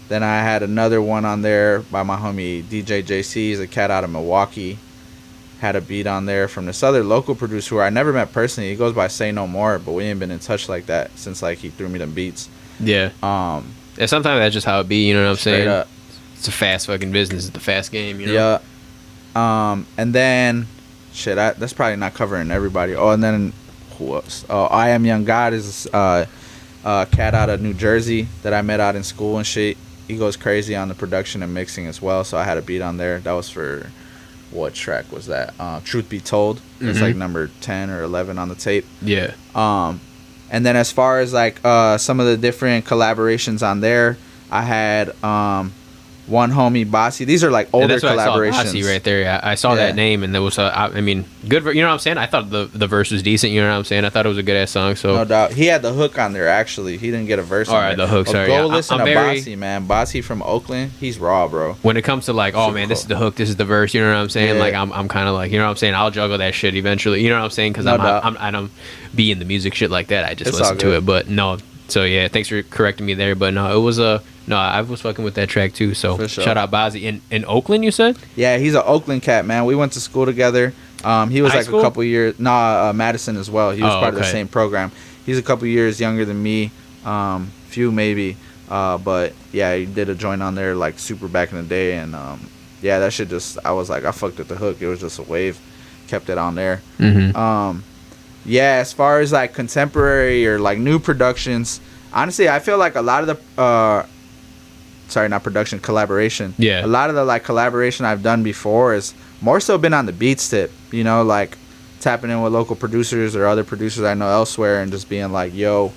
Then I had another one on there by my homie DJ JC. He's a cat out of Milwaukee. Had a beat on there from this other local producer who I never met personally. He goes by Say No More, but we ain't been in touch like that since like he threw me them beats. Yeah. And sometimes that's just how it be. You know what I'm saying? Up. It's a fast fucking business. It's the fast game. You know? Yeah. And then shit, that's probably not covering everybody. Oh, and then who else? Oh, I Am Young God is a cat out of New Jersey that I met out in school and shit. He goes crazy on the production and mixing as well, so I had a beat on there. That was for, what track was that? Truth Be Told. It's like number 10 or 11 on the tape. Yeah. And then as far as like some of the different collaborations on there, I had one homie, Bossy. These are like older collaborations. I saw Bossy right there. I saw that name, and there was good. You know what I'm saying? I thought the verse was decent. You know what I'm saying? I thought it was a good ass song. So no doubt, he had the hook on there. Actually, he didn't get a verse. All right, the hook. Sorry, go listen to Bossy, man. Bossy from Oakland. He's raw, bro. When it comes to like, this is the hook, this is the verse. You know what I'm saying? Yeah. Like I'm kind of like, you know what I'm saying? I'll juggle that shit eventually. You know what I'm saying? Because I don't be in the music shit like that. I just listen to it. But no. So yeah, thanks for correcting me there. But no, it was I was fucking with that track too. So sure. Shout out Bozzy in Oakland. You said? Yeah, he's an Oakland cat, man. We went to school together. He was High like school? a couple years. Madison as well. He was part of the okay. same program. He's a couple years younger than me. Few maybe. But yeah, he did a joint on there like super back in the day, and yeah, that shit just. I was like, I fucked with the hook. It was just a wave. Kept it on there. Yeah, as far as like contemporary or like new productions, honestly, I feel like a lot of the collaboration. Yeah. A lot of the like collaboration I've done before is more so been on the beats tip, like tapping in with local producers or other producers I know elsewhere and just being like, yo,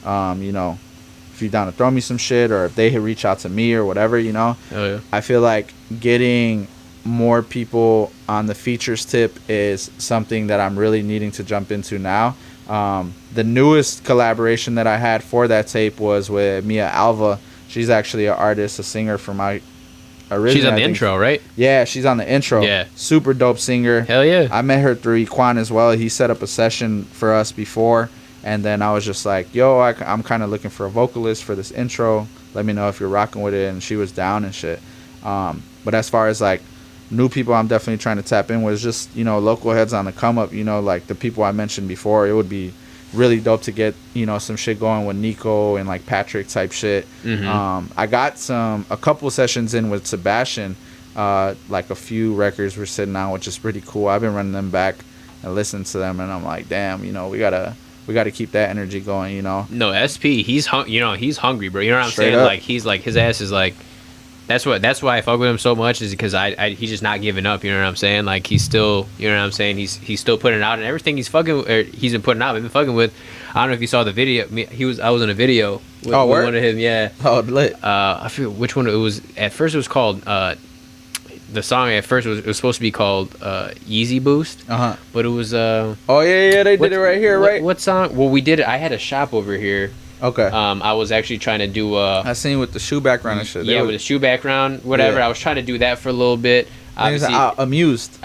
if you're down to throw me some shit, or if they reach out to me or whatever, Oh yeah. I feel like getting more people on the features tip is something that I'm really needing to jump into now. The newest collaboration that I had for that tape was with Mia Alva. She's actually an artist, a singer from my original. She's on the intro, right? Yeah, she's on the intro. Yeah. Super dope singer. Hell yeah. I met her through Equan as well. He set up a session for us before, and then I was just like, yo, I'm kind of looking for a vocalist for this intro. Let me know if you're rocking with it, and she was down and shit. But as far as like new people I'm definitely trying to tap in with, just, local heads on the come up, like the people I mentioned before. It would be really dope to get some shit going with Nico and like Patrick type shit. I got a couple sessions in with Sebastian, like a few records we're sitting on, which is pretty cool. I've been running them back and listening to them, and I'm like, damn, we gotta keep that energy going. No, SP, he's hungry, bro. You know what I'm Straight saying? up. Like he's like, his ass is like, that's why I fuck with him so much, is because he's just not giving up. You know what I'm saying? Like he's still, you know what I'm saying? He's still putting it out, and everything he's been putting out. I've been fucking with. I don't know if you saw the video. I was in a video with one of him. Yeah. Oh, lit. I forget which one it was. At first, it was called the song at first was supposed to be called Easy Boost. But it was oh yeah, they did it right here, right? What song? Well, we did it. I had a shop over here. Okay. I was actually trying to do I seen with the shoe background and shit. Yeah, with the shoe background, whatever. Yeah. I was trying to do that for a little bit. Obviously, Amused.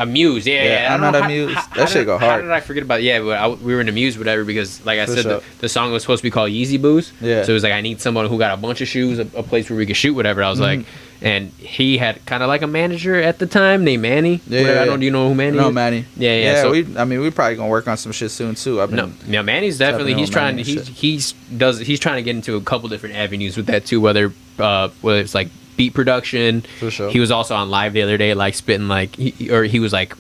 Yeah. I'm not amused. That shit go hard. How did I forget about? Yeah, but we were in Amused, whatever, because like I said, sure. the song was supposed to be called Yeezy Boost. Yeah. So it was like, I need someone who got a bunch of shoes, a place where we could shoot, whatever. I was like, and he had kind of like a manager at the time named Manny. Yeah. I don't. Do you know who Manny? No, is? Manny. Yeah. So, we probably gonna work on some shit soon too. Manny's definitely he's trying to he's trying to get into a couple different avenues with that too. Whether it's like beat production. For sure. He was also on live the other day, like spitting like he was like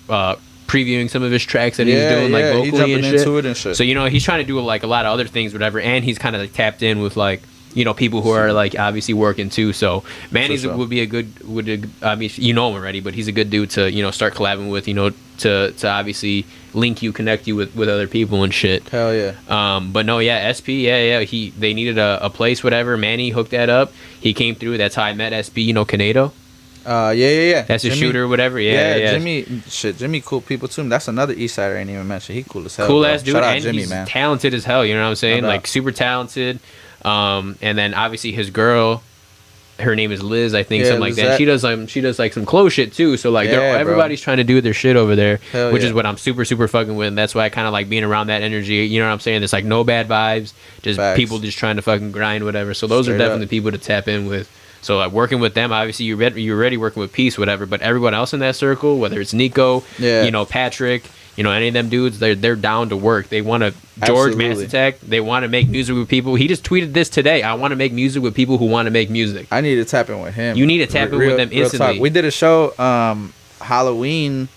previewing some of his tracks that he was doing like vocally and shit. Into it and shit. So he's trying to do like a lot of other things, whatever, and he's kind of like tapped in with like people who are like obviously working too. So Manny's would be a good I mean, you know him already, but he's a good dude to start collabing with, to obviously connect you with other people and shit. Hell yeah. But no, yeah, SP, they needed a place, whatever. Manny hooked that up. He came through. That's how I met SP. Canedo. Yeah. That's a shooter, whatever. Yeah. Jimmy, cool people too. That's another East Sider I ain't even mentioned. He cool as hell. Cool ass dude, Shout out and Jimmy, he's man. talented as hell. You know what I'm saying? No doubt. Like super talented. And then obviously his girl, her name is Liz, I think, something like that. She does like some clothes shit too. So like everybody's trying to do their shit over there, which is what I'm super super fucking with. And that's why I kind of like being around that energy. You know what I'm saying? There's like no bad vibes, just people just trying to fucking grind, whatever. So those are definitely people to tap in with. So like working with them, obviously you're already working with Peace, whatever. But everyone else in that circle, whether it's Nico, Patrick, any of them dudes, they're down to work. They want to George Mass Attack. They want to make music with people. He just tweeted this today. I want to make music with people who want to make music. I need to tap in with him. You need to tap in with them instantly. We did a show Halloween,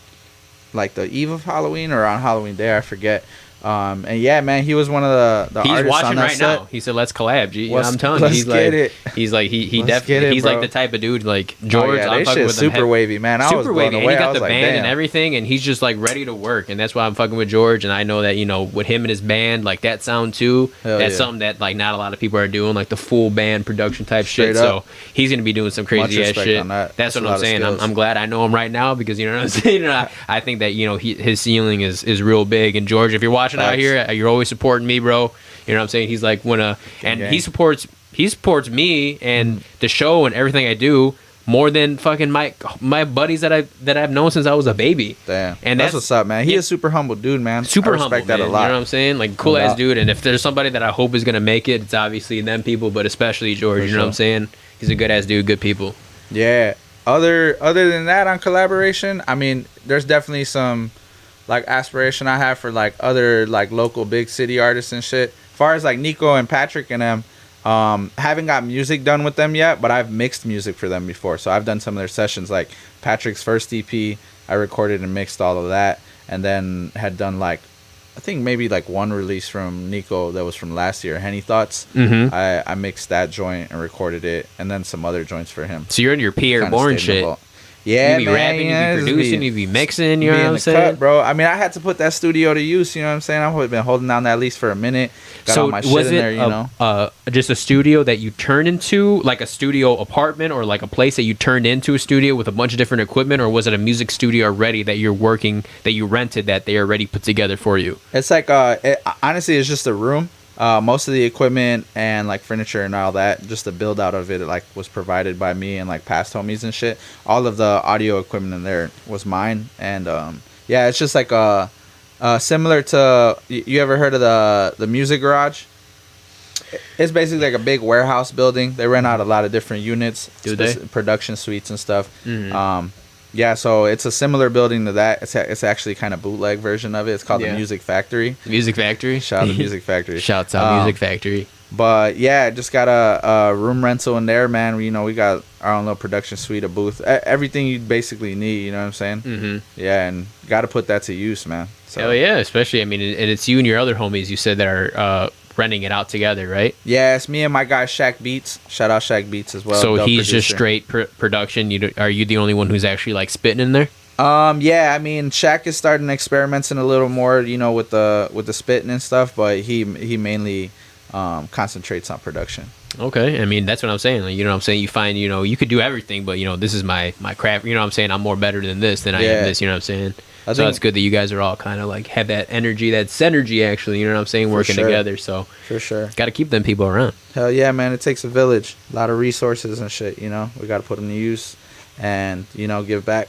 like the eve of Halloween or on Halloween day, I forget. And yeah, man, he was one of the he's artists watching on that right set. now. He said, "Let's collab, G." I'm telling you, he's like he definitely he's like the type of dude like George. I'm fucking with super wavy, man. I was blown away. And he got the like, band damn. and everything, and he's just like ready to work. And that's why I'm fucking with George. And I know that with him and his band, like that sound too. That's something that like not a lot of people are doing, like the full band production type shit. So he's gonna be doing some crazy ass shit. That's what I'm saying. I'm glad I know him right now because you know what I'm saying. I think that his ceiling is real big. And George, if you're watching out here, you're always supporting me, bro. You know what I'm saying? He's like he supports me and the show and everything I do more than fucking my buddies that I've known since I was a baby. Damn. And that's what's up, man. He is a super humble dude, man. Super I respect humble, that man. a lot. You know what I'm saying? Like cool ass dude. And if there's somebody that I hope is gonna make it, it's obviously them people, but especially George. You know what I'm saying? He's a good ass dude, good people. Yeah. Other than that, on collaboration, I mean, there's definitely some like aspiration I have for like other like local big city artists and shit. As far as like Nico and Patrick and them, haven't got music done with them yet, but I've mixed music for them before. So I've done some of their sessions, like Patrick's first EP. I recorded and mixed all of that, and then had done like I think maybe like one release from Nico that was from last year, Henny Thoughts. I mixed that joint and recorded it, and then some other joints for him. So you're in your Pierre Bourne shit. Yeah, you be man, rapping, you be producing, you be mixing, you know what I'm saying? Cut, bro. I mean, I had to put that studio to use, you know what I'm saying? I've been holding down that lease for a minute. Got all my shit in there, you know? Just a studio that you turned into, like a studio apartment, or like a place that you turned into a studio with a bunch of different equipment, or was it a music studio already that you're working, that you rented, that they already put together for you? It's like, honestly, it's just a room. Most of the equipment and like furniture and all that, just the build out of it, like was provided by me and like past homies and shit. All of the audio equipment in there was mine, and yeah, it's just like similar to, you ever heard of the Music Garage? It's basically like a big warehouse building. They rent out a lot of different units, production suites and stuff. Yeah, so it's a similar building to that. It's actually kind of bootleg version of it. It's called the Music Factory. Music Factory? Shout out to Music Factory. Shouts out Music Factory. But yeah, just got a room rental in there, man. We got our own little production suite, a booth, everything you basically need. You know what I'm saying? Yeah, and got to put that to use, man. So. Hell yeah, especially, I mean, and it's you and your other homies, you said, that are renting it out together, right? Yeah, it's me and my guy Shaq Beats. Shout out Shaq Beats as well. So he's just straight production. Are you the only one who's actually like spitting in there? Yeah, I mean, Shaq is starting experimenting a little more, with the spitting and stuff, but he mainly concentrates on production. Okay, I mean that's what I'm saying. Like, you know what I'm saying? You find, you know, you could do everything, but you know, this is my craft. You know what I'm saying? I'm more better than this than I am this. You know what I'm saying? So it's good that you guys are all kind of like have that energy, that synergy. Actually, you know what I'm saying? Working together. So for sure, got to keep them people around. Hell yeah, man! It takes a village, a lot of resources and shit. You know, we got to put them to use, and you know, give back.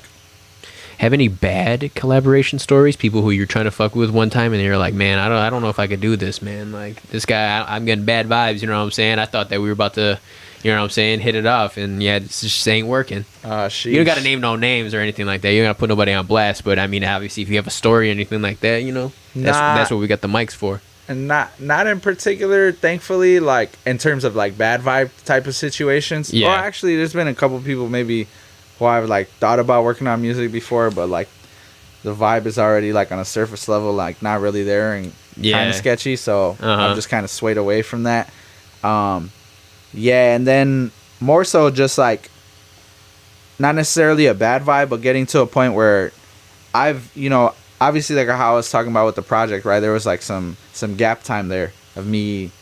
Have any bad collaboration stories? People who you're trying to fuck with one time and you're like, man, I don't know if I could do this, man. Like this guy, I'm getting bad vibes. You know what I'm saying? I thought that we were about to, you know what I'm saying, hit it off, and yeah, it just ain't working. You don't got to name no names or anything like that. You don't got to put nobody on blast. But I mean, obviously, if you have a story or anything like that, you know, that's what we got the mics for. And not in particular, thankfully, like in terms of like bad vibe type of situations. Yeah. Or actually, there's been a couple people maybe who I've like thought about working on music before, but like the vibe is already like on a surface level, like not really there and kind of sketchy. So I'm just kind of swayed away from that. Yeah, and then more so just like not necessarily a bad vibe, but getting to a point where I've, you know, obviously like how I was talking about with the project, right? There was like some gap time there of me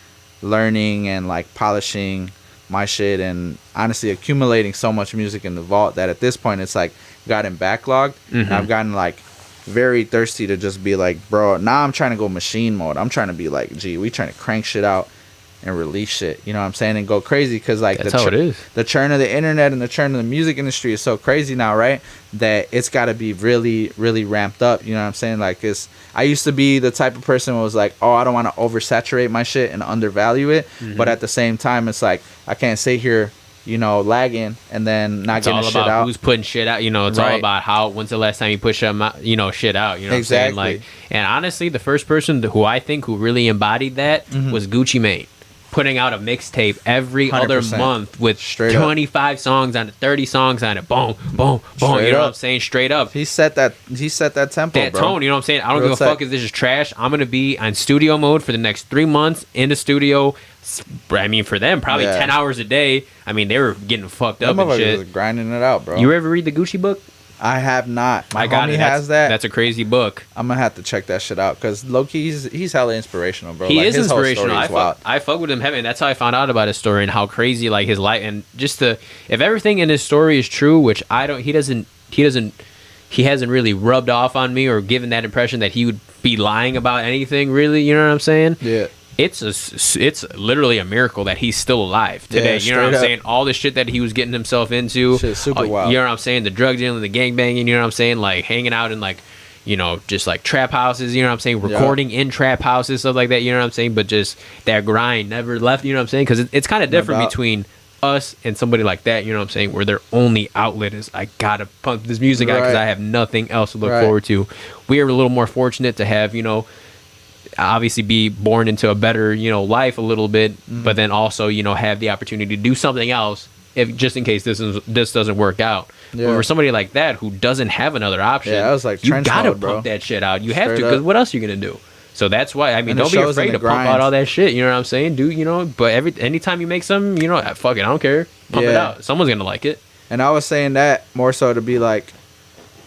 learning and like polishing my shit and honestly accumulating so much music in the vault that at this point it's like gotten backlogged. And I've gotten like very thirsty to just be like, bro, now I'm trying to go machine mode. I'm trying to be like, gee, we trying to crank shit out and release shit, you know what I'm saying, and go crazy, because like that's how it is. The churn of the internet and the churn of the music industry is so crazy now, right, that it's got to be really, really ramped up, you know what I'm saying? Like, I used to be the type of person who was like, oh, I don't want to oversaturate my shit and undervalue it, but at the same time it's like I can't sit here, you know, lagging and then not getting shit out. It's all about who's putting shit out, you know. It's all about when's the last time you put shit out, you know, shit out, you know what I'm saying? Like, and honestly, the first person who really embodied that was Gucci Mane, putting out a mixtape every 100%. Other month with 25 songs on it, 30 songs on it, boom, boom, boom. You know what I'm saying? Straight up. He set that tempo, that tone. You know what I'm saying? I don't give a fuck if this is trash. I'm gonna be on studio mode for the next 3 months in the studio. I mean, for them, probably 10 hours a day. I mean, they were getting fucked up and shit. Was grinding it out, bro. You ever read the Gucci book? I have not. My homie has that. That's a crazy book. I'm gonna have to check that shit out, because low-key he's hella inspirational, bro. He is inspirational. I fuck with him heavy, and that's how I found out about his story and how crazy like his life, and just if everything in his story is true, which he hasn't really rubbed off on me or given that impression that he would be lying about anything, really. You know what I'm saying? Yeah. It's literally a miracle that he's still alive today. You know what I'm saying? All the shit that he was getting himself into. Shit's super wild. You know what I'm saying? The drug dealing, the gangbanging, you know what I'm saying? Like hanging out in like, you know, just like trap houses, you know what I'm saying? Recording in trap houses, stuff like that, you know what I'm saying? But just that grind never left, you know what I'm saying? Because it's kind of different between us and somebody like that, you know what I'm saying? Where their only outlet is, I gotta pump this music out because I have nothing else to look forward to. We are a little more fortunate to have, you know, obviously be born into a better, you know, life a little bit, but then also, you know, have the opportunity to do something else if just in case this doesn't work out. But for somebody like that who doesn't have another option, I was like, you gotta pump that shit out. You have to, because what else are you gonna do? So that's why, I mean, don't be afraid to pump out all that shit, you know what I'm saying? Do, you know, but anytime you make something, you know, fuck it, I don't care, pump it out. Someone's gonna like it. And I was saying that more so to be like,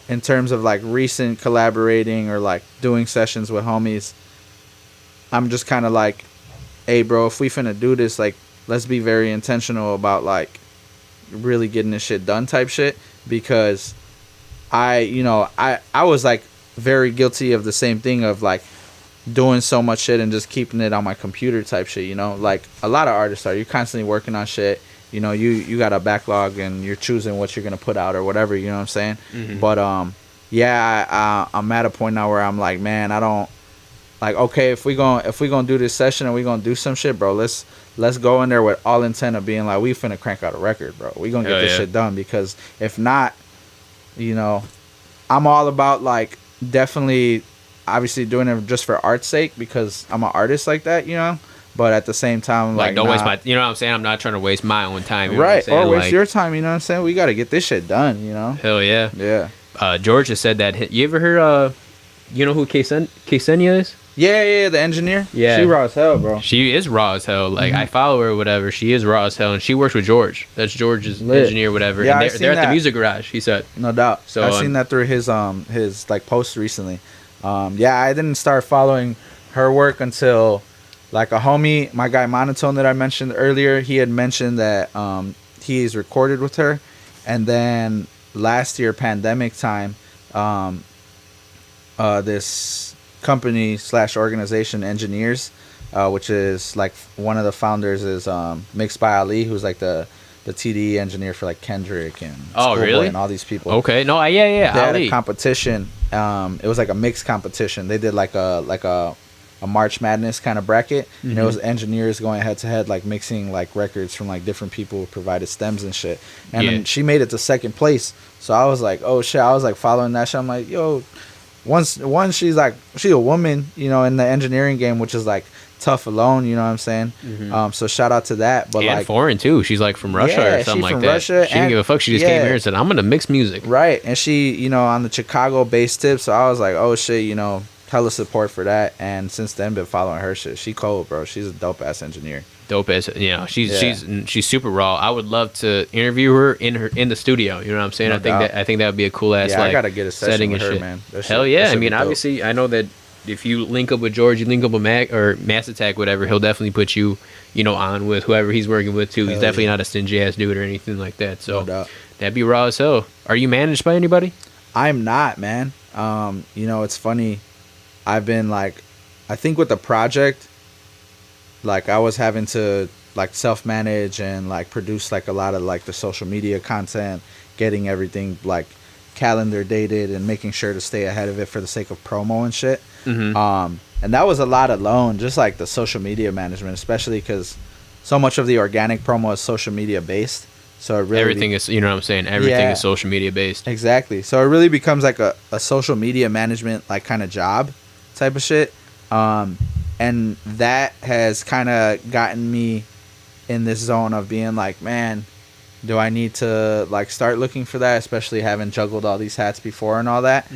in terms of like recent collaborating or like doing sessions with homies, I'm just kind of like, hey, bro, if we finna do this, like, let's be very intentional about, like, really getting this shit done type shit. Because I was, like, very guilty of the same thing of, like, doing so much shit and just keeping it on my computer type shit, you know? Like, a lot of artists are. You're constantly working on shit. You know, you got a backlog and you're choosing what you're going to put out or whatever, you know what I'm saying? But, I'm at a point now where I'm like, man, I don't... Like, okay, if we gonna do this session and we gonna do some shit, bro, let's go in there with all intent of being like, we finna crank out a record, bro. We gonna get this shit done, because if not, you know, I'm all about like definitely, obviously doing it just for art's sake, because I'm an artist like that, you know. But at the same time, like don't waste my, you know what I'm saying? I'm not trying to waste my own time, you know right? What I'm or waste your time, you know what I'm saying? We gotta get this shit done, you know. Hell yeah, yeah. George has said that. You ever heard? You know who Ksenia is? Yeah, the engineer. Yeah, she raw as hell, bro. She is raw as hell. Like I follow her, or whatever. She is raw as hell, and she works with George. That's George's engineer, whatever. Yeah, and they're at the music garage. He said, no doubt. So I've seen that through his like posts recently. I didn't start following her work until like a homie, my guy Monotone that I mentioned earlier, he had mentioned that he's recorded with her, and then last year pandemic time, this company / organization Engineers, which is like one of the founders is Mixed by Ali, who's like the TDE engineer for like Kendrick and Schoolboy and all these people. Okay, no, yeah, They had Ali. a competition. It was like a mixed competition. They did like a March Madness kind of bracket, and it was engineers going head to head, like mixing like records from like different people who provided stems and shit. And then she made it to second place. So I was like, oh shit! I was like following that shit. I'm like, yo, once she's a woman, you know, in the engineering game, which is like tough alone, you know what I'm saying? So shout out to that. But and like foreign too. She's like from Russia or something like that. Russia, she didn't give a fuck. She just came here and said, I'm gonna mix music. Right. And she, you know, on the Chicago based tip. So I was like, oh shit, you know, hella support for that. And since then been following her shit. She cold, bro. She's a dope ass engineer. Dope as, you know, she's super raw. I would love to interview her in the studio. You know what I'm saying? No I think that would be a cool ass I gotta get a session setting with and her, shit. man. Hell yeah! I mean, obviously, I know that if you link up with George, you link up with Mac or Mass Attack, whatever, he'll definitely put you, you know, on with whoever he's working with too. He's definitely not a stingy ass dude or anything like that. So that'd be raw as hell. Are you managed by anybody? I'm not, man. You know, it's funny. I've been like, I think with the project, like I was having to like self-manage and like produce like a lot of like the social media content, getting everything like calendar dated and making sure to stay ahead of it for the sake of promo and shit. And that was a lot alone, just like the social media management, especially because so much of the organic promo is social media based. So it really everything is, you know what I'm saying? Everything is social media based. Exactly. So it really becomes like a social media management like kind of job type of shit. And that has kind of gotten me in this zone of being like, man, do I need to like start looking for that, especially having juggled all these hats before and all that.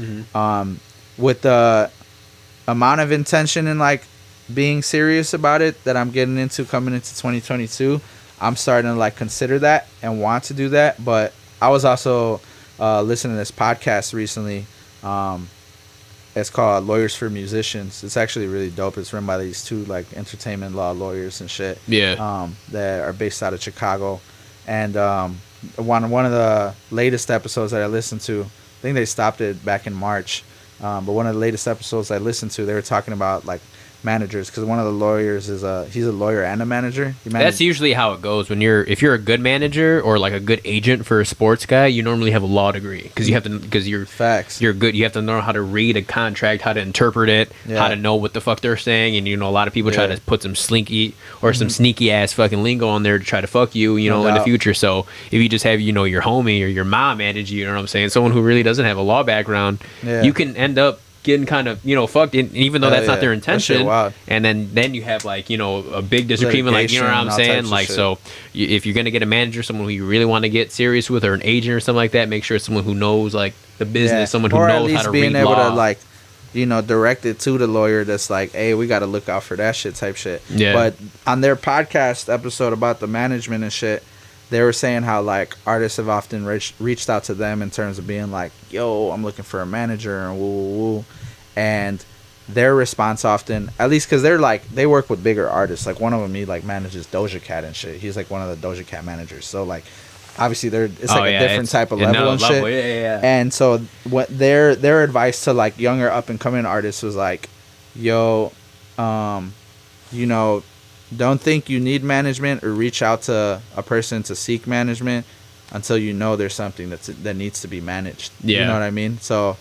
With the amount of intention and like being serious about it that I'm getting into coming into 2022, I'm starting to like consider that and want to do that. But I was also listening to this podcast recently. It's called Lawyers for Musicians. It's actually really dope. It's run by these two like entertainment law lawyers and shit. Yeah. That are based out of Chicago. And one of the latest episodes that I listened to, I think they stopped it back in March. But one of the latest episodes I listened to, they were talking about like managers, because one of the lawyers is he's a lawyer and a manager. That's usually how it goes when if you're a good manager or like a good agent for a sports guy, you normally have a law degree because you're facts. You're good. You have to know how to read a contract, how to interpret it, how to know what the fuck they're saying, and you know a lot of people try to put some slinky or some sneaky ass fucking lingo on there to try to fuck you, you know, in the future. So if you just have your homie or your mom manage you know what I'm saying, someone who really doesn't have a law background, you can end up getting kind of fucked in, even though that's not their intention. And then you have like a big disagreement, like, you know what I'm saying, like, so if you're gonna get a manager, someone who you really want to get serious with, or an agent or something like that, make sure it's someone who knows like the business, someone who knows how to read law, or at least being able to like direct it to the lawyer that's like, hey, we got to look out for that shit type shit. But on their podcast episode about the management and shit, they were saying how like artists have often reached out to them in terms of being like, yo, I'm looking for a manager and woo. And their response often, at least because they work with bigger artists, like one of them, he like manages Doja Cat and shit. He's like one of the Doja Cat managers. So like obviously it's like a different type of level and shit. And so what their advice to like younger up and coming artists was like, yo, don't think you need management or reach out to a person to seek management until there's something that needs to be managed. You know what I mean? So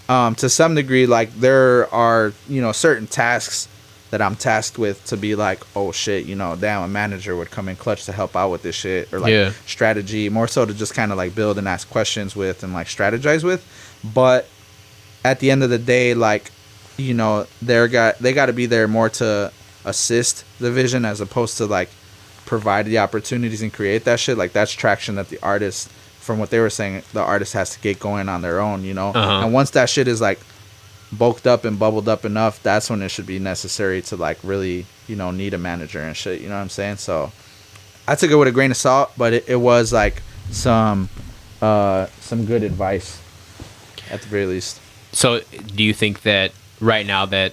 to some degree, like there are certain tasks that I'm tasked with to be like, oh shit, damn, a manager would come in clutch to help out with this shit, or like strategy, more so to just kind of like build and ask questions with and like strategize with. But at the end of the day, like they got to be there more to assist the vision as opposed to like provide the opportunities and create that shit. Like that's traction that the artist, from what they were saying, the artist has to get going on their own, and once that shit is like bulked up and bubbled up enough, that's when it should be necessary to like really need a manager and shit, you know what I'm saying? So I took it with a grain of salt, but it was like some good advice at the very least. So do you think that right now that,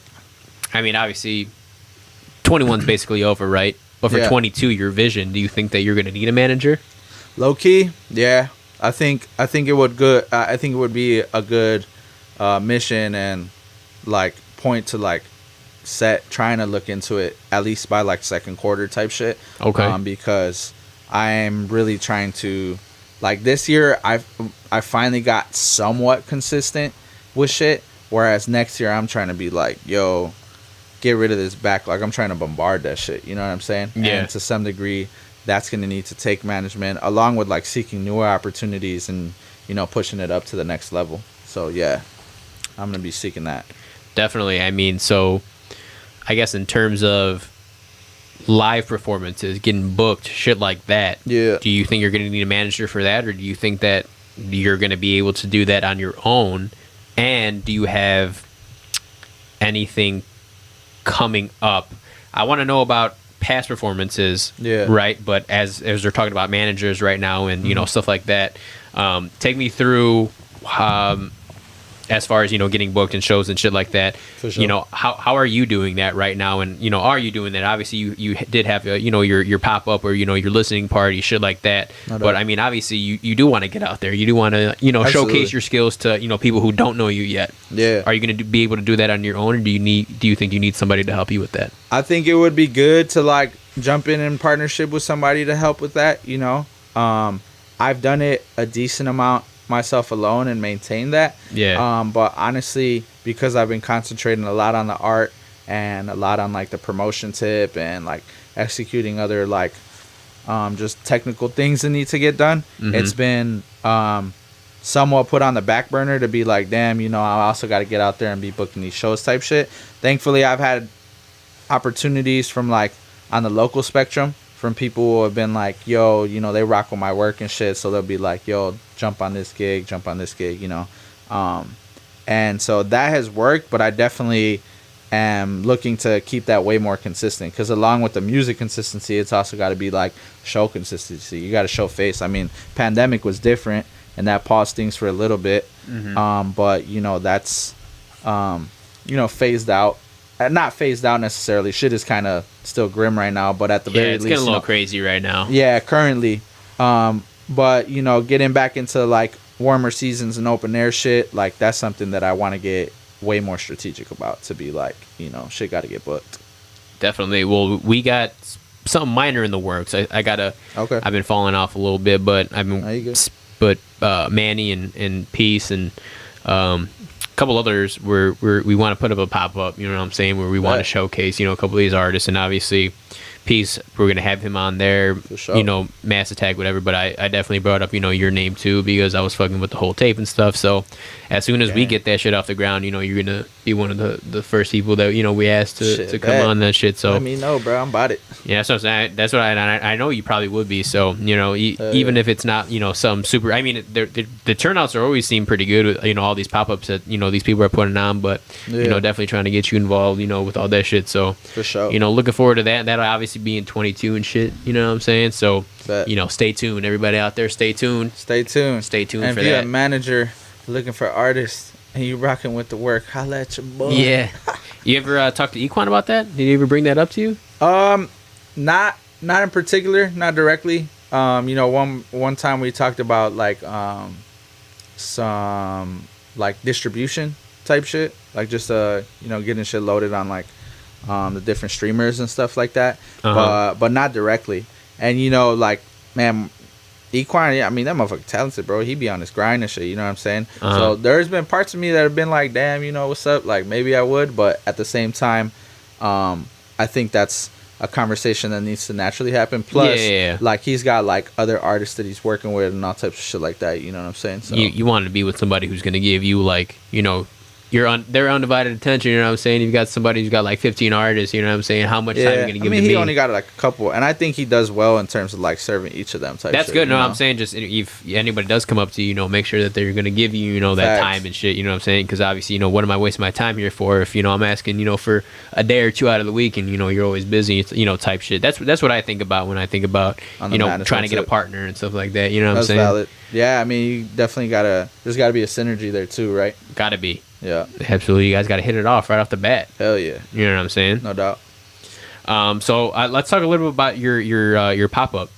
I mean, obviously 21's basically over, right? But for 22, your vision, do you think that you're going to need a manager? Low key, yeah. I think it would good. I think it would be a good mission and like point to like set trying to look into it at least by like second quarter type shit. Okay. Because I'm really trying to like this year. I finally got somewhat consistent with shit. Whereas next year I'm trying to be like, yo, get rid of this backlog. I'm trying to bombard that shit. You know what I'm saying? Yeah. And to some degree, that's going to need to take management along with like seeking newer opportunities and, you know, pushing it up to the next level. So, yeah, I'm going to be seeking that. Definitely. I mean, so I guess in terms of live performances, getting booked, shit like that. Yeah. Do you think you're going to need a manager for that? Or do you think that you're going to be able to do that on your own? And do you have anything coming up? I want to know about past performances, right? But as they're talking about managers right now and you know stuff like that, take me through as far as you know getting booked and shows and shit like that. For sure. You know how are you doing that right now? And you know are you doing that? Obviously you did have you know your pop up or you know your listening party shit like that. But I mean obviously you do want to get out there. You do want to you know showcase your skills to you know people who don't know you yet. Yeah. Are you going to be able to do that on your own, or do you think you need somebody to help you with that? I think it would be good to like jump in partnership with somebody to help with that. You know, I've done it a decent amount myself alone and maintained that. Yeah. But honestly, because I've been concentrating a lot on the art and a lot on like the promotion tip and like executing other like just technical things that need to get done, it's been somewhat put on the back burner to be like, damn, you know, I also got to get out there and be booking these shows type shit. Thankfully, I've had opportunities from like on the local spectrum from people who have been like, yo, you know, they rock with my work and shit. So they'll be like, yo, jump on this gig, you know. And so that has worked, but I definitely am looking to keep that way more consistent because along with the music consistency, it's also got to be like show consistency. You got to show face. I mean, pandemic was different and that paused things for a little bit. But, you know, that's, you know, phased out. Not phased out necessarily. Shit is kind of still grim right now, but at the very least, it's getting a little crazy right now. Yeah, currently. But you know, getting back into like warmer seasons and open air shit, like that's something that I want to get way more strategic about. To be like, you know, shit got to get booked. Definitely. Well, we got something minor in the works. I gotta. Okay. I've been falling off a little bit, but I've been. But Manny and Peace and. Couple others where we want to put up a pop-up, you know what I'm saying, where we want to showcase, you know, a couple of these artists. And obviously Peace, we're going to have him on there, you know, Mass Attack, whatever. But I definitely brought up, you know, your name too, because I was fucking with the whole tape and stuff. So as soon as we get that shit off the ground, you know, you're going to be one of the first people that, you know, we asked to come on that shit. So let me know, bro. I'm about it. Yeah, so that's what I know you probably would be. So, you know, even if it's not, you know, some super, I mean, the turnouts are always seem pretty good with, you know, all these pop-ups that, you know, these people are putting on, but, you know, definitely trying to get you involved, you know, with all that shit. So, for sure, you know, looking forward to that. That'll obviously be in 22 and shit, you know what I'm saying? So, you know, stay tuned. Everybody out there, stay tuned. Stay tuned. And for if you're a manager looking for artists and you rocking with the work, holla at your boy. Yeah. You ever talk to Equan about that? Did he ever bring that up to you? Not in particular, not directly. You know, one time we talked about like some like distribution type shit, like just you know, getting shit loaded on like the different streamers and stuff like that. But not directly. And you know, like, man, Equine, I mean, that motherfucker talented, bro. He be on his grind and shit, you know what I'm saying? So there's been parts of me that have been like, damn, you know, what's up? Like, maybe I would, but at the same time, I think that's a conversation that needs to naturally happen. Plus, like, he's got, like, other artists that he's working with and all types of shit like that, you know what I'm saying? So you want to be with somebody who's going to give you, like, you know, their undivided attention, you know what I'm saying? You've got somebody who's got like 15 artists, you know what I'm saying? How much time are you going to give to me? He only got like a couple, and I think he does well in terms of like serving each of them type That's shit, good. No, know? I'm saying just if anybody does come up to you, you know, make sure that they're going to give you, you know, that time and shit, you know what I'm saying? Because obviously, you know, what am I wasting my time here for if, you know, I'm asking, you know, for a day or two out of the week and, you know, you're always busy, you know, type shit. That's what I think about when I think about, you know, trying to get a partner and stuff like that, you know what I'm saying? Valid. Yeah, I mean, you definitely there's got to be a synergy there too, right? Got to be. Yeah. Absolutely. You guys got to hit it off right off the bat. Hell yeah. You know what I'm saying? No doubt. So let's talk a little bit about your pop-up,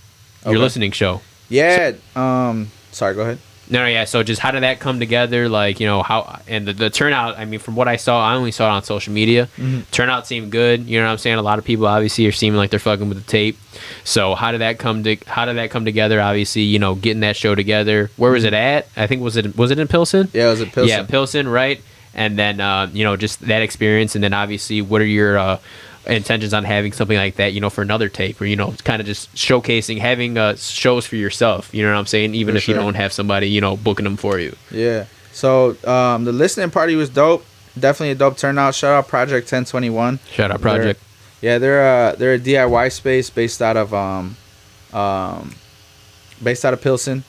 your listening show. Yeah. Sorry, go ahead. No, yeah. So just how did that come together? Like, how, and the turnout, I mean, from what I saw, I only saw it on social media. Turnout seemed good. You know what I'm saying? A lot of people obviously are seeming like they're fucking with the tape. So how did that come together? Obviously, getting that show together. Where was it at? I think was it in Pilsen? Yeah, it was in Pilsen. Yeah, Pilsen, right? And then just that experience, and then obviously, what are your intentions on having something like that, for another tape, or kind of just showcasing, having shows for yourself, you know what I'm saying, even if you don't have somebody booking them for you. Yeah. So the listening party was dope. Definitely a dope turnout. Shout out Project 1021. Shout out Project. They're a DIY space based out of Pilsen.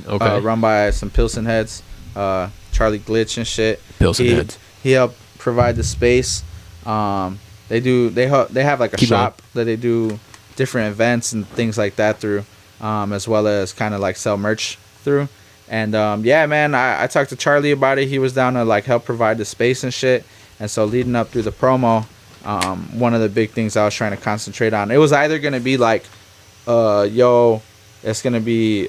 Okay. Run by some Pilsen heads, Charlie Glitch and shit. Pilsen heads. He helped provide the space. They have like a shop that they do different events and things like that through, as well as kind of like sell merch through. And man, I talked to Charlie about it. He was down to like help provide the space and shit. And so leading up through the promo, one of the big things I was trying to concentrate on, it was either gonna be like, it's gonna be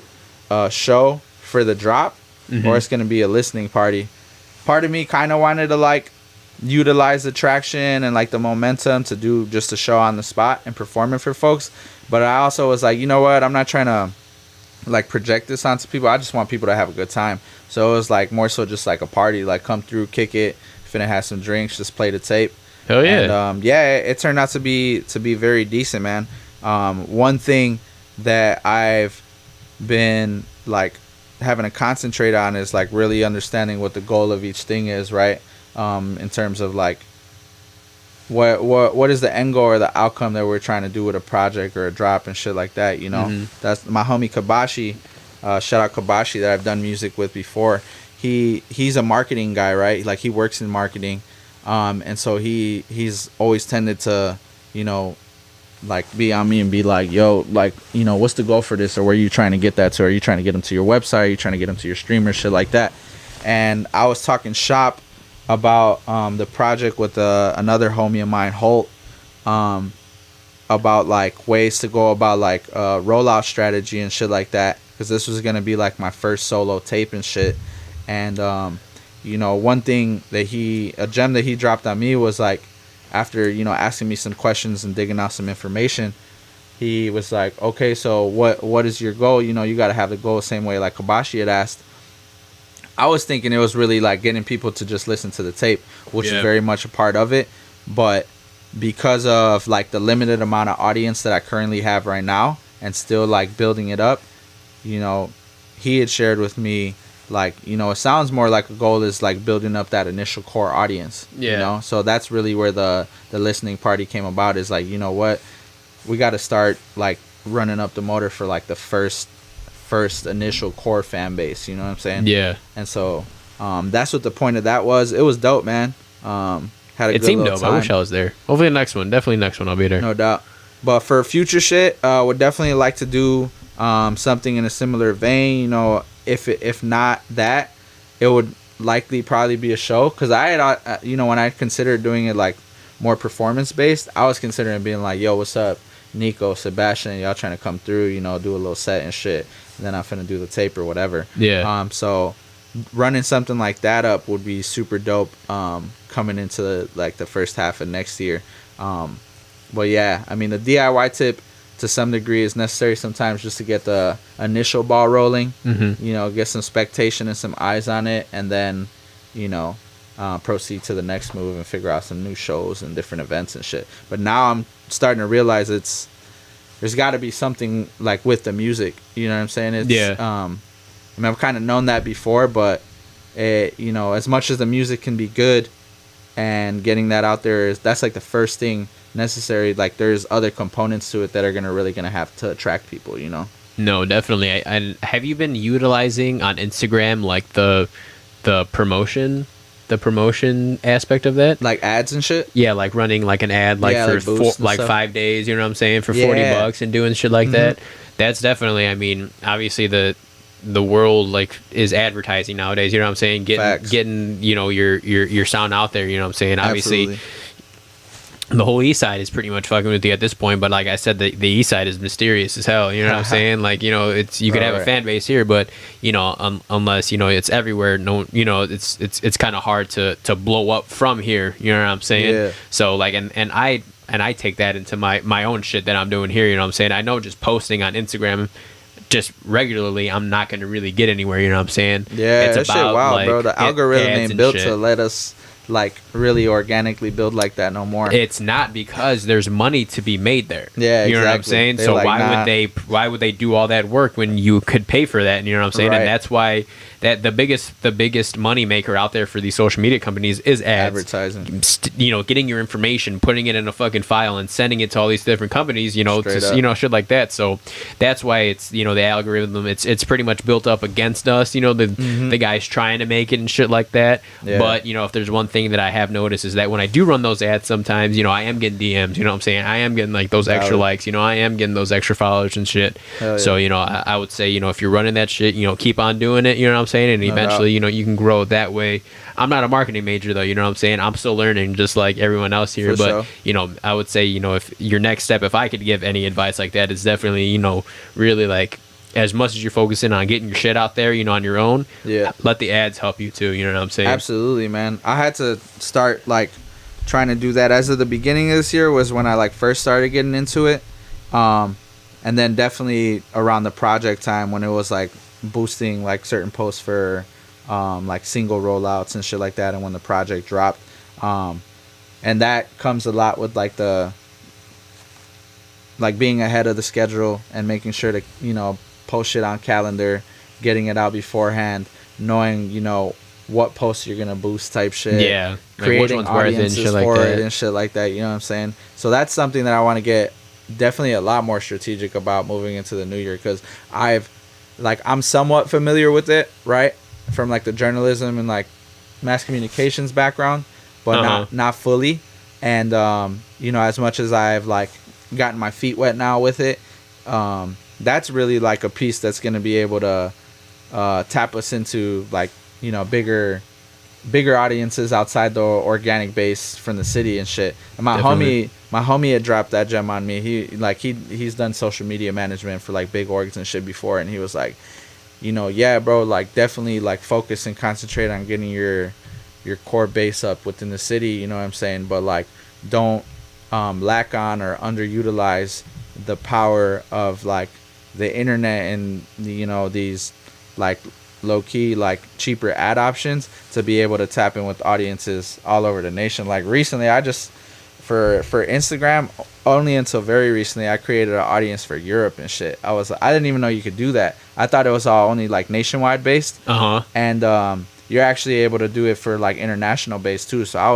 a show for the drop, or it's gonna be a listening party. Part of me kind of wanted to like utilize the traction and like the momentum to do just a show on the spot and perform it for folks, but I also was like, you know what, I'm not trying to like project this onto people. I just want people to have a good time. So it was like more so just like a party, like come through, kick it, finna have some drinks, just play the tape. Hell yeah. And it turned out to be very decent, man. One thing that I've been like having to concentrate on is like really understanding what the goal of each thing is, right? In terms of like what is the end goal or the outcome that we're trying to do with a project or a drop and shit like that, That's my homie Kabashi, shout out Kabashi, that I've done music with before. He's a marketing guy, right? Like he works in marketing, and so he's always tended to like be on me and be like, yo, like, what's the goal for this, or where are you trying to get that to? Are you trying to get them to your website? Are you trying to get them to your streamer, shit like that? And I was talking shop about the project with another homie of mine, Holt, about like ways to go about like rollout strategy and shit like that, because this was gonna be like my first solo tape and shit. And one thing that a gem that he dropped on me was like, after asking me some questions and digging out some information, he was like, okay, so what is your goal? You got to have the goal the same way like Kabashi had asked. I was thinking it was really like getting people to just listen to the tape, which is very much a part of it. But because of like the limited amount of audience that I currently have right now and still like building it up, he had shared with me like, it sounds more like a goal is like building up that initial core audience. So that's really where the listening party came about, is like, what, we got to start like running up the motor for like the first initial core fan base, you know what I'm saying? Yeah. And so that's what the point of that was. It was dope, man. It seemed dope. Time. I wish I was there. Hopefully the next one. Definitely next one I'll be there. No doubt. But for future shit, would definitely like to do something in a similar vein. If not that, it would likely probably be a show, because I had when I considered doing it like more performance based, I was considering being like, yo, what's up, Nico, Sebastian, y'all trying to come through, do a little set and shit, and then I'm finna do the tape or whatever. So running something like that up would be super dope coming into like the first half of next year. But yeah, I mean, the DIY tip to some degree is necessary sometimes just to get the initial ball rolling, get some spectation and some eyes on it, and then proceed to the next move and figure out some new shows and different events and shit. But now I'm starting to realize there's got to be something like with the music, you know what I'm saying? I mean, I've kind of known that before, but as much as the music can be good and getting that out there, that's like the first thing necessary. Like there's other components to it that are really gonna have to attract people, No, definitely. And have you been utilizing on Instagram like the promotion aspect of that, like ads and shit? Yeah, like running like an ad like for 5 days, you know what I'm saying, for $40 and doing shit like that. That's definitely, I mean, obviously the world like is advertising nowadays, you know what I'm saying, getting your sound out there, you know what I'm saying. Obviously, the whole east side is pretty much fucking with you at this point. But like I said, the east side is mysterious as hell. You know what I'm saying? Like, you know, it's you could have a fan base here, but you know, unless you know it's everywhere. No, you know, it's kind of hard to blow up from here. You know what I'm saying? Yeah. So like, and I take that into my own shit that I'm doing here. You know what I'm saying? I know just posting on Instagram just regularly, I'm not going to really get anywhere. You know what I'm saying? Yeah, it's that shit wild, like, bro. The algorithm ain't built to let us like really organically build like that no more. It's not, because there's money to be made there. Yeah, you know exactly. what I'm saying? They're so like, why would they do all that work when you could pay for that? You know what I'm saying? Right. And that's why that the biggest money maker out there for these social media companies is ads. Advertising. You know, getting your information, putting it in a fucking file, and sending it to all these different companies. You know, Straight to, up. you know, shit like that. So that's why it's, you know, the algorithm. It's pretty much built up against us. You know, the guys trying to make it and shit like that. Yeah. But you know, if there's one thing that I have noticed is that when I do run those ads, sometimes, you know, I am getting DMs. You know what I'm saying? I am getting like those extra likes. You know, I am getting those extra followers and shit. Hell yeah. So you know, I would say, you know, if you're running that shit, you know, keep on doing it. You know what I'm saying? And eventually, you know, you can grow that way. I'm not a marketing major though. You know what I'm saying? I'm still learning, just like everyone else here. For But sure. you know, I would say, you know, if your next step, if I could give any advice like that, is definitely, you know, really like, as much as you're focusing on getting your shit out there, you know, on your own, let the ads help you too. You know what I'm saying? Absolutely, man. I had to start like trying to do that as of the beginning of this year was when I like first started getting into it. And then definitely around the project time when it was like boosting like certain posts for like single rollouts and shit like that, and when the project dropped. And that comes a lot with like the like being ahead of the schedule and making sure to, you know, post shit on calendar, getting it out beforehand, knowing, you know, what posts you're gonna boost type shit. Yeah, like creating which one's worth it and audiences shit like for that. it and shit like that. You know what I'm saying? So that's something that I want to get definitely a lot more strategic about moving into the new year, because I'm somewhat familiar with it, right, from like the journalism and like mass communications background, but not fully. And you know, as much as I've like gotten my feet wet now with it, that's really like a piece that's going to be able to tap us into like, you know, bigger audiences outside the organic base from the city and shit. And my homie had dropped that gem on me. He's done social media management for like big orgs and shit before, and he was like, you know, yeah, bro, like definitely like focus and concentrate on getting your core base up within the city, you know what I'm saying? But like don't lack on or underutilize the power of like the internet and you know, these like low-key like cheaper ad options to be able to tap in with audiences all over the nation. Like recently I just for Instagram, only until very recently, I created an audience for Europe and shit. I didn't even know you could do that. I thought it was all only like nationwide based. And you're actually able to do it for like international base too. So I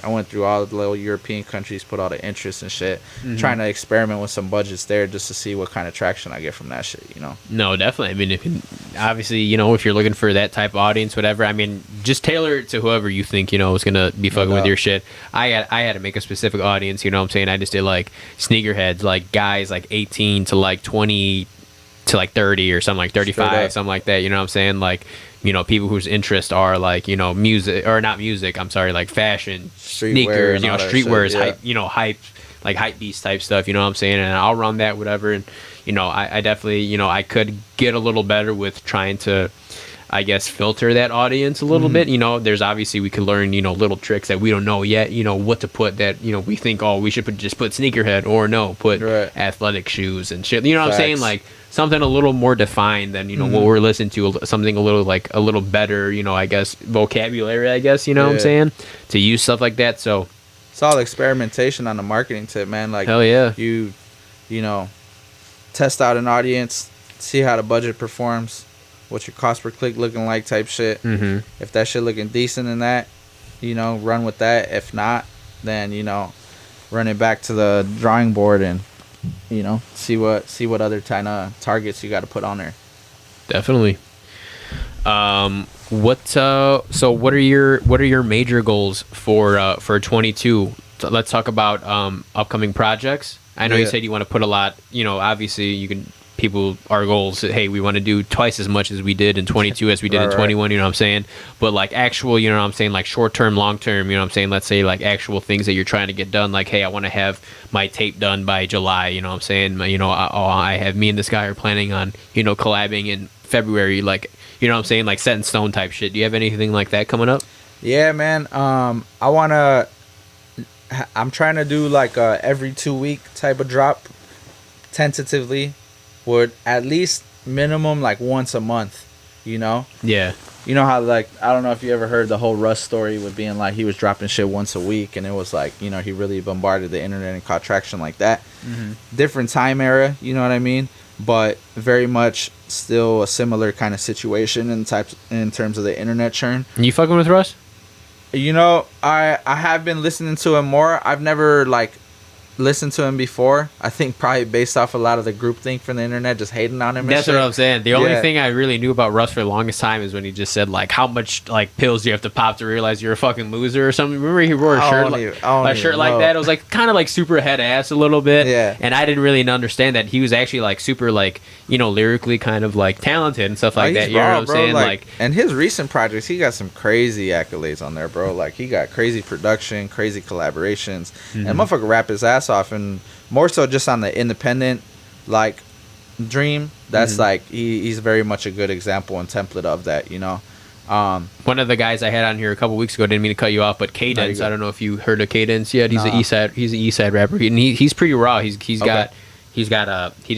went through all the little European countries, put all the interest and shit, trying to experiment with some budgets there just to see what kind of traction I get from that shit, you know? No, definitely. I mean, obviously, you know, if you're looking for that type of audience, whatever, I mean, just tailor it to whoever you think, you know, is going to be fucking with your shit. I had to make a specific audience, you know what I'm saying? I just did like sneakerheads, like guys like 18 to like 20 to like 30 or something, like 35, something like that, you know what I'm saying? Like, you know, people whose interests are like, you know, music, or not music, I'm sorry, like fashion, sneakers, you know, streetwear, hype, you know, hype, like hype beast type stuff, you know what I'm saying? And I'll run that, whatever. And, you know, I definitely, you know, I could get a little better with trying to, I guess, filter that audience a little bit. You know, there's obviously, we could learn, you know, little tricks that we don't know yet, you know, what to put that, you know, we think, oh, we should just put sneakerhead, or no, put athletic shoes and shit. You know what I'm saying? Like something a little more defined than, you know, what we're listening to, something a little better, you know, I guess, vocabulary, I guess, you know what I'm saying? To use stuff like that. So it's all experimentation on the marketing tip, man. Like, hell yeah. You know, test out an audience, see how the budget performs, what's your cost per click looking like type shit. If that shit looking decent in that, you know, run with that. If not, then, you know, run it back to the drawing board and, you know, see what other kind of targets you got to put on there. Definitely. So what are your major goals for 22? So let's talk about upcoming projects. I know you said you want to put a lot, you know, obviously you can our goals, hey, we want to do twice as much as we did in 22 as we did in 21, you know what I'm saying? But like actual, you know what I'm saying, like short term, long term, you know what I'm saying? Let's say like actual things that you're trying to get done, like, hey, I want to have my tape done by July, you know what I'm saying? You know, I have me and this guy are planning on, you know, collabing in February, like, you know what I'm saying, like set in stone type shit. Do you have anything like that coming up? Yeah, man. I'm trying to do like a every 2 week type of drop, tentatively, with at least minimum like once a month, you know? Yeah. You know how, like, I don't know if you ever heard the whole Russ story with being like he was dropping shit once a week, and it was like, you know, he really bombarded the internet and caught traction like that. Different time era, you know what I mean? But very much still a similar kind of situation in terms of the internet churn. You fucking with Russ? You know, I have been listening to him more. I've never like listened to him before. I think probably based off a lot of the groupthink from the internet, just hating on him. That's what I'm saying. The only thing I really knew about Russ for the longest time is when he just said like, how much like pills do you have to pop to realize you're a fucking loser or something. Remember he wore a shirt like that. It was like kind of like super head ass a little bit. Yeah. And I didn't really understand that he was actually like super like, you know, lyrically kind of like talented and stuff like that. You know what I'm saying? Like, and his recent projects, he got some crazy accolades on there, bro. Like he got crazy production, crazy collaborations, and motherfucker rap his ass off, and more so just on the independent like dream. That's like he's very much a good example and template of that, you know. One of the guys I had on here a couple weeks ago, didn't mean to cut you off, but Cadence, I don't know if you heard of Cadence yet. He's an East Side rapper, and he's pretty raw. He just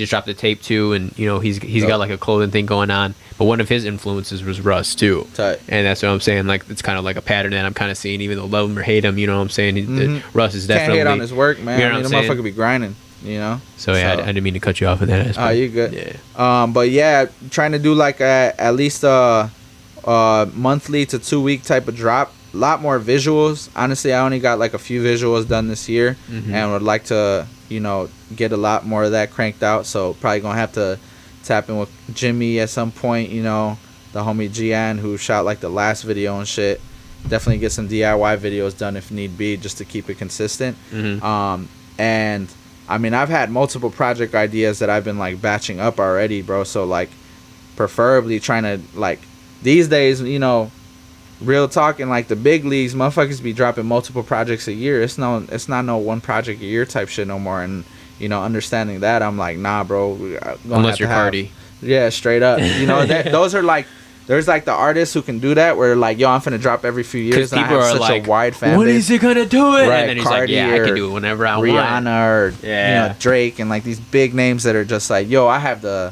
dropped a tape too, and you know he's got like a clothing thing going on. But one of his influences was Russ too. Tight. And that's what I'm saying. Like it's kind of like a pattern that I'm kind of seeing, even though love him or hate him. You know what I'm saying? Russ is definitely can't hate on his work, man. You know I mean, the motherfucker be grinding, you know. So yeah, I didn't mean to cut you off in that aspect. Oh, you good? Yeah. But yeah, trying to do like at least a monthly to 2 week type of drop. A lot more visuals. Honestly, I only got like a few visuals done this year, and would like to, you know, get a lot more of that cranked out. So probably gonna have to tap in with Jimmy at some point, you know, the homie Gian who shot like the last video and shit. Definitely get some DIY videos done if need be, just to keep it consistent. And I mean, I've had multiple project ideas that I've been like batching up already, bro. So like preferably trying to, like, these days, you know, real talk, in like the big leagues, motherfuckers be dropping multiple projects a year. It's not no one project a year type shit no more. And you know, understanding that, I'm like, nah, bro. Unless you're Cardi. Yeah, straight up. You know, those are like, there's like the artists who can do that, where like, yo, I'm finna drop every few years. Because people are such like, a wide fan when base. is he gonna do it? Right, And then he's Cardi, like, yeah, I can do it whenever I want. Rihanna or you know, Drake, and like these big names that are just like, yo, I have the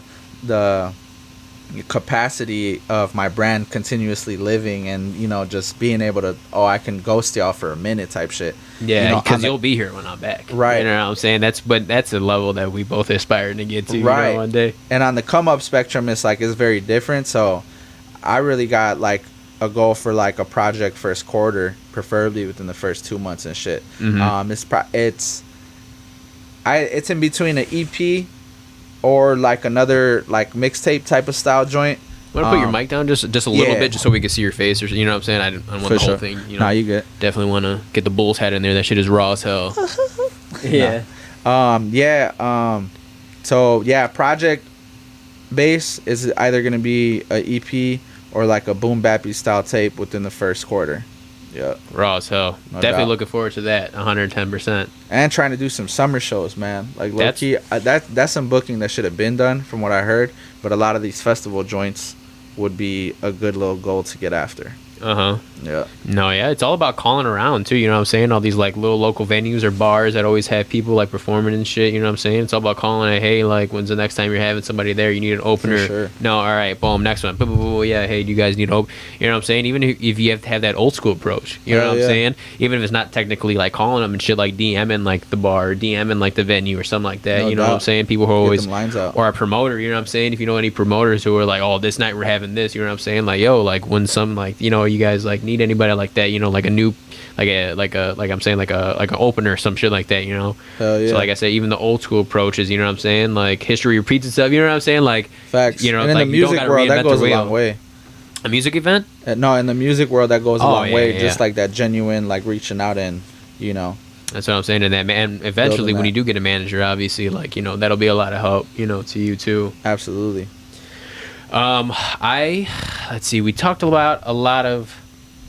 capacity of my brand continuously living, and you know, just being able to, I can ghost y'all for a minute type shit. Yeah, because you'll be here when I'm back. Right. You know what I'm saying? That's a level that we both aspire to get to, right, you know, one day. And on the come up spectrum, it's very different. So I really got like a goal for like a project first quarter, preferably within the first 2 months and shit. It's in between an EP or like another like mixtape type of style joint. Want to put your mic down just a little bit, just so we can see your face, or you know what I'm saying? I don't want the whole thing. You know, nah, you good. Definitely want to get the bull's head in there. That shit is raw as hell. Yeah. So yeah, project base is either gonna be a EP or like a boom bappy style tape within the first quarter. Yeah. Raw as hell. No Definitely doubt. looking forward to that. 110%. And trying to do some summer shows, man. Like low key, that's some booking that should have been done from what I heard. But a lot of these festival joints would be a good little goal to get after. Yeah. No, yeah, it's all about calling around too, you know what I'm saying? All these like little local venues or bars that always have people like performing and shit, you know what I'm saying? It's all about calling it, hey, like, when's the next time you're having somebody there? You need an opener. Sure. No, all right, boom, next one. Boom, boom, boom, yeah, hey, do you guys need open? You know what I'm saying? Even if you have to have that old school approach, you know what I'm saying? Even if it's not technically like calling them and shit, like DMing like the bar, or DMing like the venue or something like that, you know what I'm saying? People who are always, or a promoter, you know what I'm saying? If you know any promoters who are like, oh, this night we're having this, you know what I'm saying? Like, yo, like when some like, you know, you guys like need anybody like that, you know, like a new, like I'm saying, like an opener or some shit like that, you know. Hell yeah. So like I said, even the old school approaches, you know what I'm saying, like history repeats itself, you know what I'm saying, like facts. You know, and in like the music world, that goes a long way. A music event? No, in the music world, that goes a long way. Just like that genuine, like reaching out and, you know, That's what I'm saying. And that man, eventually, when you do get a manager, obviously, like, you know, that'll be a lot of help, you know, to you too. Absolutely. Let's see. We talked about a lot of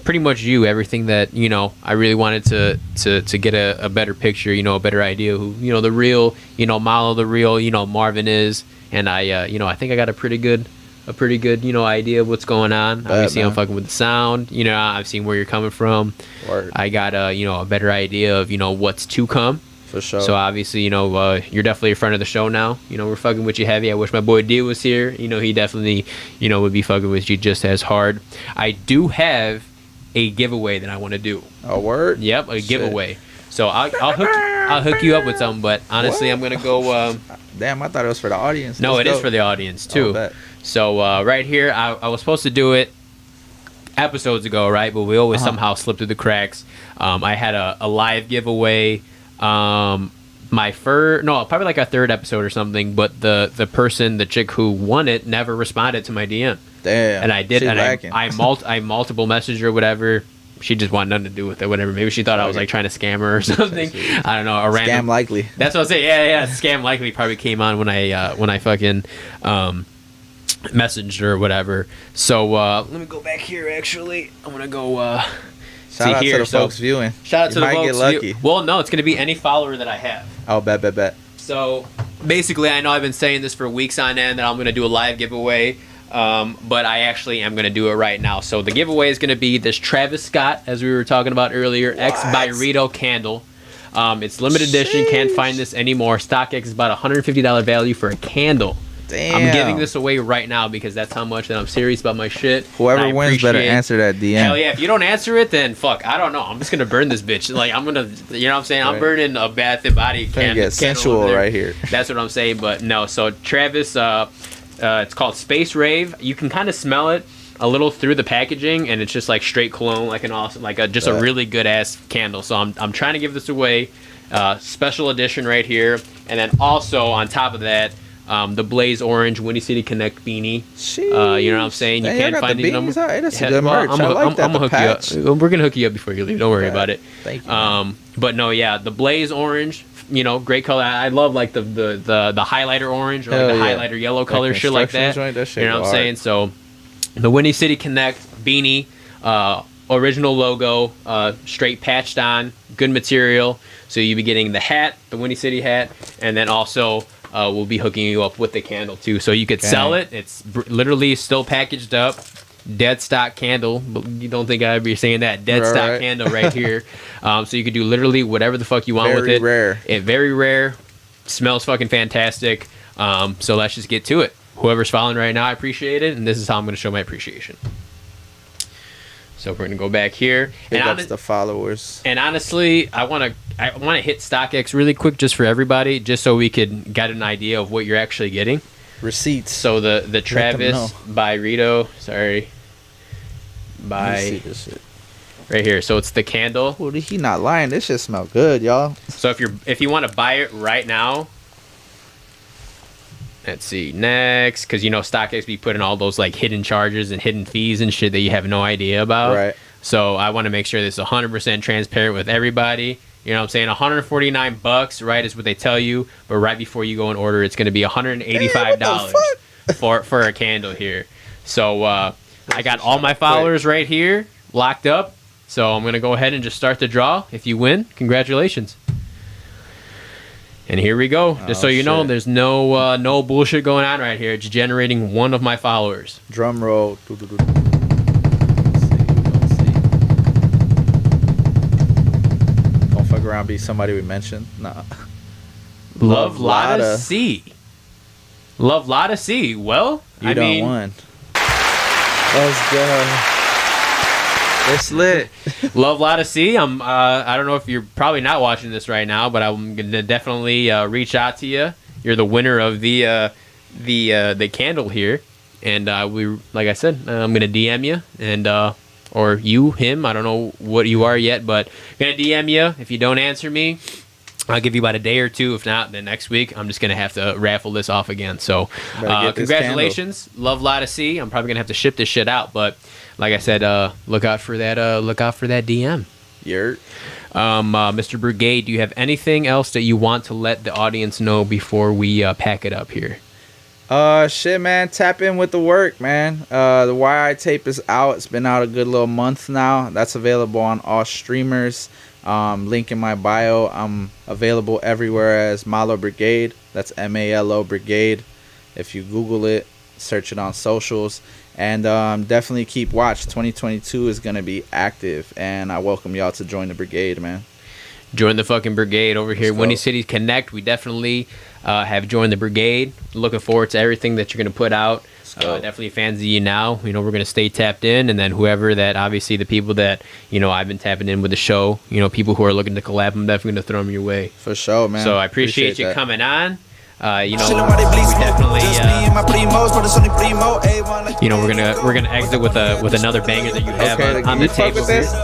pretty much everything that, you know, I really wanted to get a better picture, you know, a better idea who, you know, the real, you know, Malo, the real, you know, Marvin is. And I, you know, I think I got a pretty good, you know, idea of what's going on. Obviously, I'm fucking with the sound. You know, I've seen where you're coming from. Word. I got, you know, a better idea of, you know, what's to come. For sure. So obviously, you know, you're definitely a friend of the show now. You know, we're fucking with you heavy. I wish my boy D was here. You know, he definitely, you know, would be fucking with you just as hard. I do have a giveaway that I want to do. A word? Yep, a giveaway. So I'll hook you up with something. But honestly, I'm gonna go. Damn, I thought it was for the audience. No, it is for the audience too. So right here, I was supposed to do it episodes ago, right? But we always somehow slip through the cracks. I had a live giveaway. Probably like a third episode or something. But the chick who won it, never responded to my DM. Damn. And I did, and I multiple messaged her, whatever. She just wanted nothing to do with it, whatever. Maybe she thought I was like trying to scam her or something. I don't know. A random scam likely. That's what I was saying. Yeah. Scam likely probably came on when I fucking messaged her or whatever. So let me go back here. Actually, I'm gonna go. Shout out to the folks viewing. Shout out to the folks. Get lucky. Well, no, it's gonna be any follower that I have. Oh, bet. So basically, I know I've been saying this for weeks on end that I'm gonna do a live giveaway. But I actually am going to do it right now. So the giveaway is going to be this Travis Scott, as we were talking about earlier, X Byredo candle. It's limited edition. Can't find this anymore. StockX is about $150 value for a candle. Damn. I'm giving this away right now because that's how much that I'm serious about my shit. Whoever wins better answer that DM. Hell yeah. If you don't answer it, then fuck. I don't know. I'm just going to burn this bitch. Like, I'm going to, you know what I'm saying? Right. I'm burning a Bath and Body candle. Get sensual right here. That's what I'm saying. But no. So Travis, it's called Space Rave. You can kind of smell it a little through the packaging, and it's just like straight cologne, like an awesome, like a really good ass candle. So I'm trying to give this away, special edition right here, and then also on top of that, the Blaze Orange Windy City Connect beanie. You know what I'm saying? You can't find these numbers. That's a good merch. I like that. I'm gonna hook you up. We're gonna hook you up before you leave. Don't worry about it. Thank you. But no, yeah, the Blaze Orange. You know, great color. I love like the highlighter orange or like the highlighter yellow color, shit like that. You know what I'm saying? So the Windy City Connect beanie, original logo, straight patched on, good material. So you'll be getting the hat, the Windy City hat, and then also we'll be hooking you up with the candle too. So you could sell it. It's literally still packaged up. Dead stock candle. You don't think I'd be saying that? Dead stock candle right here. So you could do literally whatever the fuck you want with it. Very rare. Smells fucking fantastic. So let's just get to it. Whoever's following right now, I appreciate it, and this is how I'm going to show my appreciation. So we're going to go back here. And that's the followers. And honestly, I want to hit StockX really quick just for everybody, just so we could get an idea of what you're actually getting. Receipts. So the Travis Byredo, right here. So it's the candle. Well, he not lying. This shit smell good, y'all. So if you want to buy it right now, let's see next, because you know StockX be putting all those like hidden charges and hidden fees and shit that you have no idea about. Right. So I want to make sure this is 100% transparent with everybody. You know what I'm saying? $149, right, is what they tell you. But right before you go and order, it's going to be $185 for a candle here. So I got all my followers right here locked up. So I'm going to go ahead and just start the draw. If you win, congratulations. And here we go. Just so you know, there's no bullshit going on right here. It's generating one of my followers. Drum roll. Around be somebody we mentioned. Nah. Love Lotta C. Love Lotta C. Well, I mean, won. Let's go. It's lit. Love Lotta C. I don't know if you're probably not watching this right now, but I'm gonna definitely reach out to you. You're the winner of the candle here, and like I said, I'm gonna DM you and. Or you, him, I don't know what you are yet, but I'm going to DM you. If you don't answer me, I'll give you about a day or two. If not, then next week, I'm just going to have to raffle this off again. So, congratulations. Love Lotta C. I'm probably going to have to ship this shit out, but like I said, look out for that DM. Yurt. Mr. Brigade, do you have anything else that you want to let the audience know before we pack it up here? Shit, man. Tap in with the work, man. The YI tape is out. It's been out a good little month now. That's available on all streamers. Link in my bio. I'm available everywhere as Malobrigade. That's MALO Brigade. If you Google it, search it on socials. And definitely keep watch. 2022 is going to be active. And I welcome y'all to join the brigade, man. Join the fucking brigade over here. Windy City Connect. We definitely have joined the brigade. Looking forward to everything that you're going to put out. Definitely fans of you now. You know, we're going to stay tapped in. And then whoever that, obviously the people that, you know, I've been tapping in with the show, you know, people who are looking to collab, I'm definitely going to throw them your way. For sure, man. So I appreciate you coming on. You know, we definitely, you know, we're gonna exit with another banger that you have on the tape.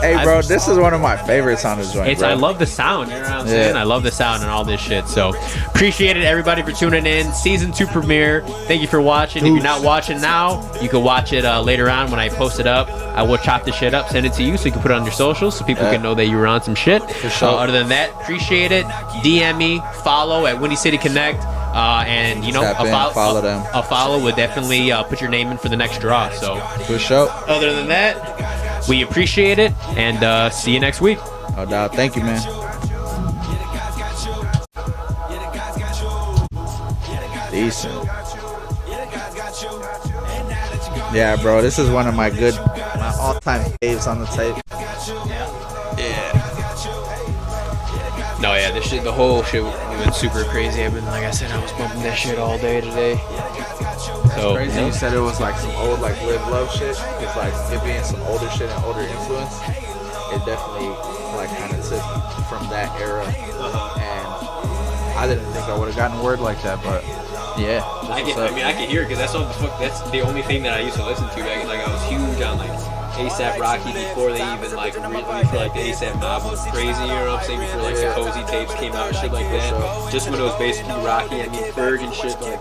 Hey, bro, this is one of my favorites on the joint. I love the sound. You know what I'm saying? I love the sound and all this shit. So appreciate it, everybody, for tuning in. Season 2 premiere. Thank you for watching. If you're not watching now, you can watch it later on when I post it up. I will chop the shit up, send it to you so you can put it on your socials so people can know that you were on some shit. For sure. Other than that, appreciate it. DM me, follow at Windy City Connect. And you know, follow them. A follow would definitely put your name in for the next draw. So for sure. Other than that, we appreciate it and see you next week. No doubt. Thank you, man. Decent. Yeah, bro. This is one of my all-time faves on the tape. No, yeah, this shit, the whole shit went super crazy. Like I said, I was bumping that shit all day today. So crazy. You said it was like some old, like Live Love shit. It's like it being some older shit and older influence. It definitely like kind of took from that era, and I didn't think I would have gotten a word like that, but yeah. I can hear it because that's the only thing that I used to listen to. Like I was huge on like ASAP Rocky before they even like really feel like the ASAP Mob was crazy, you know what I'm saying? Before like the Cozy tapes came out and shit like that. Just when it was basically Rocky, I mean Ferg and shit, like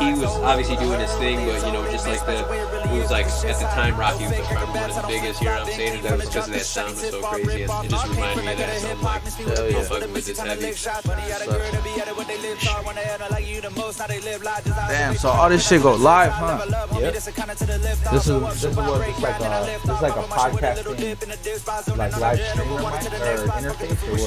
he was obviously doing his thing, but you know, just like it was like at the time Rocky was like probably one of the biggest, you know what I'm saying? And that was because of that sound was so crazy, and it just reminded me of that. So I'm like, I'm fucking with this heavy. Damn, so all this shit go live, huh? Yep. This is what it's like a podcasting like live stream or interface or what?